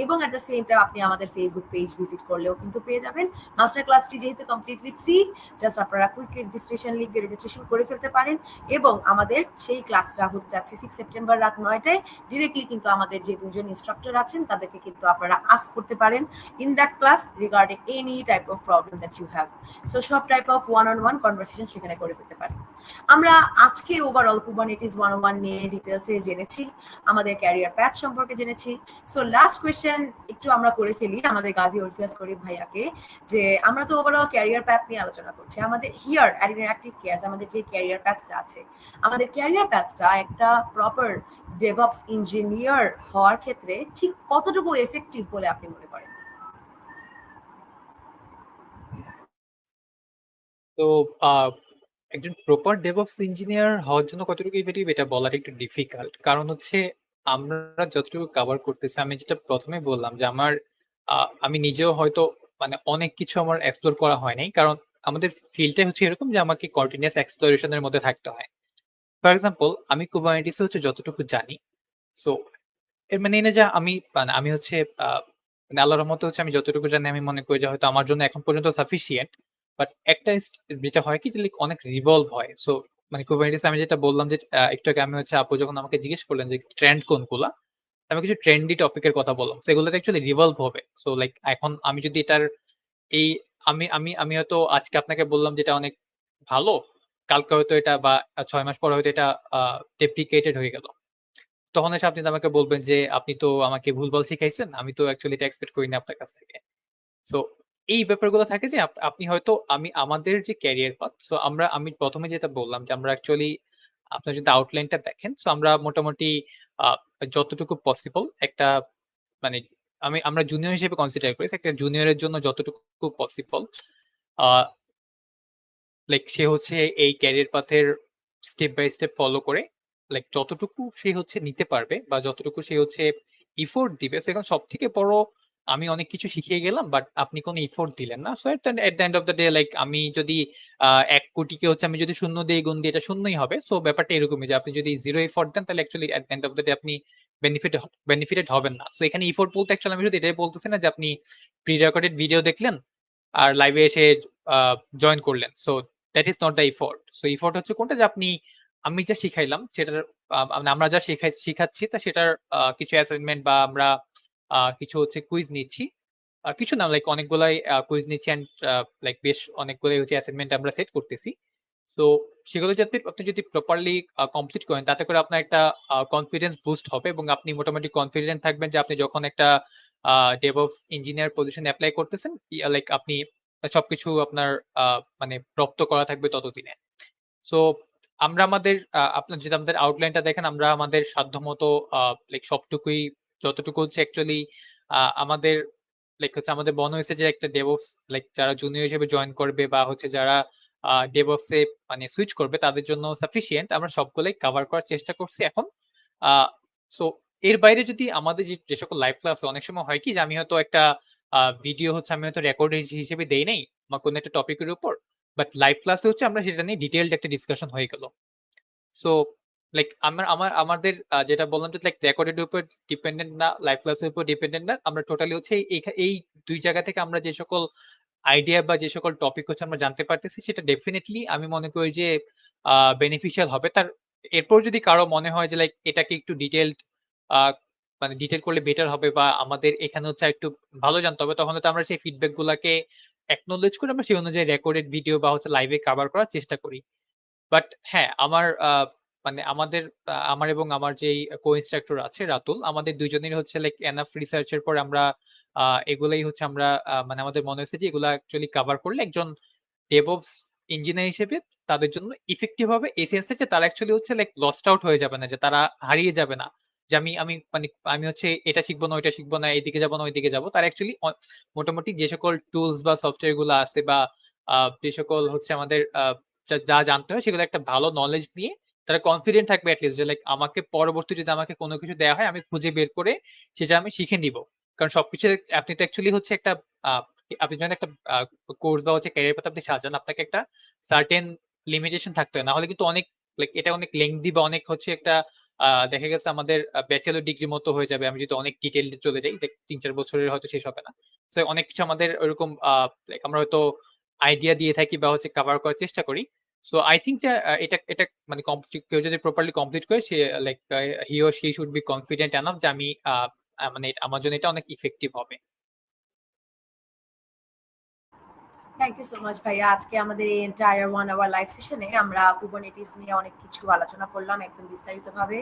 এবং এট দ্য সেম টাইম আপনি আমাদের ফেসবুক পেজ ভিজিট করলেও কিন্তু পেয়ে যাবেন। মাস্টার ক্লাসটি যেহেতু কমপ্লিটলি ফ্রি, জাস্ট আপনারা কুইক রেজিস্ট্রেশন লিংকে রেজিস্ট্রেশন করে ফেলতে পারেন। এবং আমাদের সেই ক্লাসটা হতে যাচ্ছে 6 সেপ্টেম্বর রাত 9টায়। ডিরেক্টলি কিন্তু আমাদের যে দুজন ইনস্ট্রাক্টর আছেন তাদেরকে কিন্তু আপনারা আস্ক করতে পারেন in that class regarding any type of problem that you have. So সব type of one on one conversation সেখানে করে ফেলতে পারেন। আমরা আজকে ওভারঅল কুবারনেটিস 101 নিয়ে ডিটেলসে জেনেছি, আমাদের ক্যারিয়ার প্যাথ সম্পর্কে জেনেছি। সো লাস্ট কোয়েশ্চেন একটু আমরা করে ফেলি আমাদের গাজী ওরফিয়াস করিম ভাইয়াকে, যে আমরা তো ওভারঅল ক্যারিয়ার প্যাথ নিয়ে আলোচনা করছি, আমাদের হিয়ার অ্যাট ইন্টারঅ্যাক্টিভ কেয়ার্স আমাদের যে ক্যারিয়ার প্যাথটা আছে, আমাদের ক্যারিয়ার প্যাথটা একটা প্রপার ডেভঅপস ইঞ্জিনিয়ার হওয়ার ক্ষেত্রে ঠিক কতটুকু এফেক্টিভ বলে আপনি মনে করেন? তো একজন প্রপার ডেভঅপস ইঞ্জিনিয়ার হওয়ার জন্য কতটুকু ইফেক্টিভ এটা বলাটা একটু ডিফিকাল্ট, কারণ হচ্ছে আমরা যতটুকু কভার করতেছি, আমি যেটা প্রথমে বললাম যে আমি নিজেও হয়তো মানে অনেক কিছু আমার এক্সপ্লোর করা হয় নাই, কারণ আমাদের ফিল্ডটাই হচ্ছে এরকম যে আমাকে কন্টিনিউয়াস এক্সপ্লোরেশনের মধ্যে থাকতে হয়। ফর এক্সাম্পল আমি কুবারনেটিস হচ্ছে যতটুকু জানি, সো এর মানে এই না যে আমি হচ্ছে মানে আল্লাহর রহমতে হচ্ছে আমি যতটুকু জানি আমি মনে করি যে হয়তো আমার জন্য এখন পর্যন্ত সাফিসিয়েন্ট। বাট একটা যেটা হয় কি যে like অনেক রিভলভ হয়। সো মানে কুবারনেটিস আমি যেটা বললাম যে একটু আগে আমি হচ্ছে আপু যখন আমাকে জিজ্ঞেস করলেন যে ট্রেন্ড কোনগুলা, আমি কিছু ট্রেন্ডি টপিকের কথা বললাম। সো এগুলোতে অ্যাকচুয়ালি রিভলভ হবে। সো লাইক এখন আমি যদি এটার এই আমি হয়তো আজকে আপনাকে বললাম যে এটা অনেক ভালো, কালকে হয়তো এটা বা 6 মাস পরে হয়তো এটা ডেপ্রিকেটেড হয়ে গেল। তখন এসে আপনি তো আমাকে বলবেন যে আপনি তো আমাকে ভুলভাল শিখাইছেন, আমি তো অ্যাকচুয়ালি এটা এক্সপেক্ট করিনি আপনার কাছ থেকে। সো এই ব্যাপারগুলো থাকে যে আপনি হয়তো আমাদের যে ক্যারিয়ার পাথ, সো আমি প্রথমে যেটা বললাম যে আমরা অ্যাকচুয়ালি আপনার যদি আউটলাইনটা দেখেন, সো আমরা মোটামুটি আহ, যতটুকু পসিবল একটা মানে আমরা জুনিয়র হিসেবে কনসিডার করি একটা জুনিয়রের জন্য যতটুকু পসিবল লাইক সে হচ্ছে এই ক্যারিয়ার পাথের স্টেপ বাই স্টেপ ফলো করে লাইক যতটুকু সে হচ্ছে নিতে পারবে বা যতটুকু সে হচ্ছে ইফোর্ট দিবে সেখানে সব থেকে বড় আমি অনেক কিছু শিখিয়ে গেলাম বাট আপনি কোনো ইফোর্ট দিলেন না। So at the end of the day like আমি যদি 1 কোটিকে হচ্ছে আমি যদি শূন্য দিয়ে গুণ দিই এটা শূন্যই হবে। সো ব্যাপারটা এরকমই যে আপনি যদি জিরো এফোর্ট দেন তাহলে actually at the end of the day আপনি বেনিফিটেড হবেন না। সো এখানে ইফোর্ট বলতে অ্যাকচুয়ালি আমি শুধু এটাই বলতেছি না যে আপনি প্রি রেকর্ডেড ভিডিও দেখলেন আর লাইভে এসে জয়েন করলেন। So that is not the effort. So effort হচ্ছে কোনটা যে আমি যা শিখাইলাম সেটার মানে আমরা যা শিখাচ্ছি তা সেটার কিছু অ্যাসাইনমেন্ট বা আমরা কিছু হচ্ছে কুইজ নিচ্ছি, কিছু না লাইক অনেকগুলাই কুইজ নিচ্ছি অ্যান্ড লাইক বেশ অনেকগুলাই হচ্ছে অ্যাসাইনমেন্ট আমরা সেট করতেছি। সো সেগুলো যাতে আপনি যদি প্রপারলি কমপ্লিট করেন তাতে করে আপনার একটা কনফিডেন্স বুস্ট হবে এবং আপনি মোটামুটি কনফিডেন্ট থাকবেন যে আপনি যখন একটা ডেভঅপস ইঞ্জিনিয়ার পজিশনে অ্যাপ্লাই করতেছেন লাইক আপনি সবকিছু আপনার মানে রপ্ত করা থাকবে ততদিনে। সো আমরা আমাদের আপনার যদি আমাদের আউটলাইনটা দেখেন আমরা আমাদের সাধ্যমতো লাইক সবটুকুই যতটুকু হচ্ছে অ্যাকচুয়ালি আমাদের লাইক হচ্ছে আমাদের মনে হয়েছে যে একটা ডেভঅপস লাইক যারা জুনিয়র হিসেবে জয়েন করবে বা হচ্ছে যারা ডেভঅপসে মানে সুইচ করবে তাদের জন্য সাফিসিয়েন্ট আমরা সবগুলোই কভার করার চেষ্টা করছি এখন। সো এর বাইরে যদি আমাদের যে সকল লাইভ ক্লাস অনেক সময় হয় কি যে আমি হয়তো একটা ভিডিও হচ্ছে আমি হয়তো রেকর্ড হিসেবে দেই নাই বা কোনো একটা টপিকের উপর, বাট লাইভ ক্লাসে হচ্ছে আমরা সেটা নিয়ে ডিটেইলড একটা ডিসকাশন হয়ে গেল। সো লাইক আমাদের যেটা বললাম যে লাইক রেকর্ডের উপর ডিপেন্ডেন্ট না, লাইভ ক্লাসের উপর ডিপেন্ডেন্ট না, আমরা টোটালি হচ্ছে এই দুই জায়গা থেকে আমরা যে সকল আইডিয়া বা যে সকল টপিক হচ্ছে আমরা জানতে পারতেছি সেটা ডেফিনেটলি আমি মনে করি যে বেনিফিশিয়াল হবে। তার এরপর যদি কারো মনে হয় যে লাইক এটাকে একটু ডিটেইলড মানে ডিটেল করলে বেটার হবে বা আমাদের এখানে হচ্ছে একটু ভালো জানতে হবে তখন তো আমরা সেই ফিডব্যাক গুলাকে অ্যাকনোলেজ করে আমরা সেই অনুযায়ী রেকর্ডেড ভিডিও বা হচ্ছে লাইভে কভার করার চেষ্টা করি। বাট হ্যাঁ মানে আমার এবং আমার যেই কো ইনস্ট্রাক্টর আছে রাতুল, আমাদের দুইজনের হচ্ছে লাইক এনাফ রিসার্চের পর আমরা এগুলাই হচ্ছে আমরা মানে আমাদের মনে হয়েছে যে এগুলা অ্যাকচুয়ালি কভার করলে একজন ডেভঅপস ইঞ্জিনিয়ার হিসেবে তাদের জন্য ইফেক্টিভ হবে এই সেন্সে যে তারা অ্যাকচুয়ালি হচ্ছে লাইক লস্ট আউট হয়ে যাবে না, যে তারা হারিয়ে যাবে না যে আমি আমি মানে আমি হচ্ছে এটা শিখবো না ওইটা শিখবো না এইদিকে যাবো না ওইদিকে যাবো। তারা অ্যাকচুয়ালি মোটামুটি যে সকল টুলস বা সফটওয়্যার গুলো আছে বা যে সকল হচ্ছে আমাদের যা যা জানতে হয় সেগুলো একটা ভালো নলেজ নিয়ে তারা কনফিডেন্ট থাকবে অ্যাটলিস্ট যে লাইক আমাকে পরবর্তী যদি আমাকে কোনো কিছু দেওয়া হয় আমি খুঁজে বের করে সেটা আমি শিখে নিব। কারণ সবকিছু আপনি তো অ্যাকচুয়ালি হচ্ছে একটা আহ, আপনি যখন একটা কোর্স বা হচ্ছে ক্যারিয়ার পাথ আপনি সাজান আপনাকে একটা সার্টেন লিমিটেশন থাকতে হয়, না হলে কিন্তু অনেক লাইক এটা অনেক লেংদি বা অনেক হচ্ছে একটা দেখা গেছে আমাদের ব্যাচেলর ডিগ্রি মতো হয়ে যাবে আমি যদি অনেক ডিটেল চলে যাই 3-4 বছরের হয়তো শেষ হবে না। তো অনেক কিছু আমাদের ওইরকম লাইক আমরা হয়তো আইডিয়া দিয়ে থাকি বা হচ্ছে কভার করার চেষ্টা করি। সো আই থিঙ্ক যে এটা এটা মানে কেউ যদি প্রপারলি কমপ্লিট করে সে like he or she should be confident enough যে আমি মানে আমার জন্য এটা অনেক ইফেক্টিভ হবে। থ্যাংক ইউ সো মাচ ভাইয়া। আজকে আমাদের এই এন্টায়ার 1 আওয়ার লাইভ সেশনে আমরা কুবারনেটিস নিয়ে অনেক কিছু আলোচনা করলাম একদম বিস্তারিতভাবে।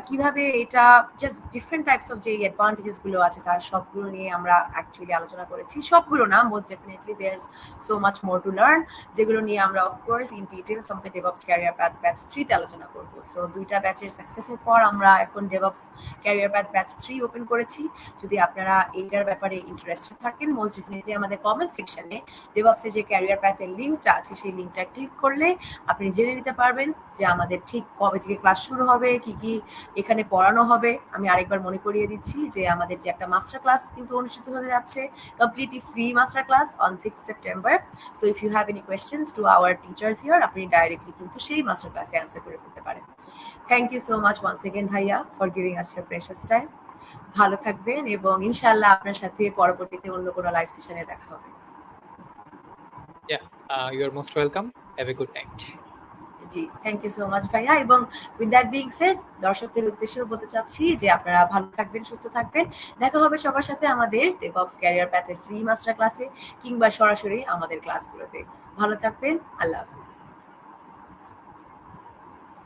কিভাবে এটা জাস্ট ডিফারেন্ট টাইপস অফ যে অ্যাডভান্টেজেস গুলো আছে তার সবগুলো নিয়ে আমরা অ্যাকচুয়ালি আলোচনা করেছি। সবগুলো না, most definitely there is so much more to learn, যেগুলো নিয়ে আমরা অফকোর্স ইন ডিটেলস আমাদের ডেভঅপস ক্যারিয়ার প্যাথ ব্যাচ 3 তে আলোচনা করব। সো দুইটা ব্যাচের সাকসেসের পর আমরা এখন DevOps career path batch 3 open করেছি। যদি আপনারা এইটার ব্যাপারে ইন্টারেস্টেড থাকেন মোস্ট ডেফিনেটলি আমাদের কমেন্ট সেকশনে ডেভঅপসের যে ক্যারিয়ার প্যাথের লিঙ্কটা আছে সেই লিঙ্কটা ক্লিক করলে আপনি জেনে নিতে পারবেন যে আমাদের ঠিক কবে থেকে ক্লাস শুরু হবে, কি কি এখানে পড়ানো হবে। আমি আরেকবার মনে করিয়ে দিচ্ছি যে আমাদের যে একটা মাস্টার ক্লাস কিন্তু অনুষ্ঠিত হতে যাচ্ছে, completely free master class on 6 September. So if you have any questions to our teachers here, আপনি ডাইরেক্টলি কিন্তু সেই মাস্টার ক্লাসে অ্যান্সার করে ফেলতে পারেন। Thank you so much once again ভাইয়া for giving us your precious time. ভালো থাকবেন এবং ইনশাআল্লাহ আপনার সাথে পরবর্তীতে অন্য কোনো লাইভ সেশনে দেখা হবে। You are most welcome. Have a good night. জি, থ্যাংক ইউ সো মাচ ভাইয়া। এবং উইথ দ্যাট বিং সেড, দর্শকদের উদ্দেশ্যেও বলতে চাচ্ছি যে আপনারা ভালো থাকবেন, সুস্থ থাকবেন। দেখা হবে সবার সাথে আমাদের ডেভঅপস ক্যারিয়ার প্যাথের ফ্রি মাস্টার ক্লাসে কিংবা সরাসরি আমাদের ক্লাসগুলোতে। ভালো থাকবেন। আল্লাহ হাফিজ।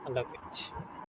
আল্লাহ হাফেজ।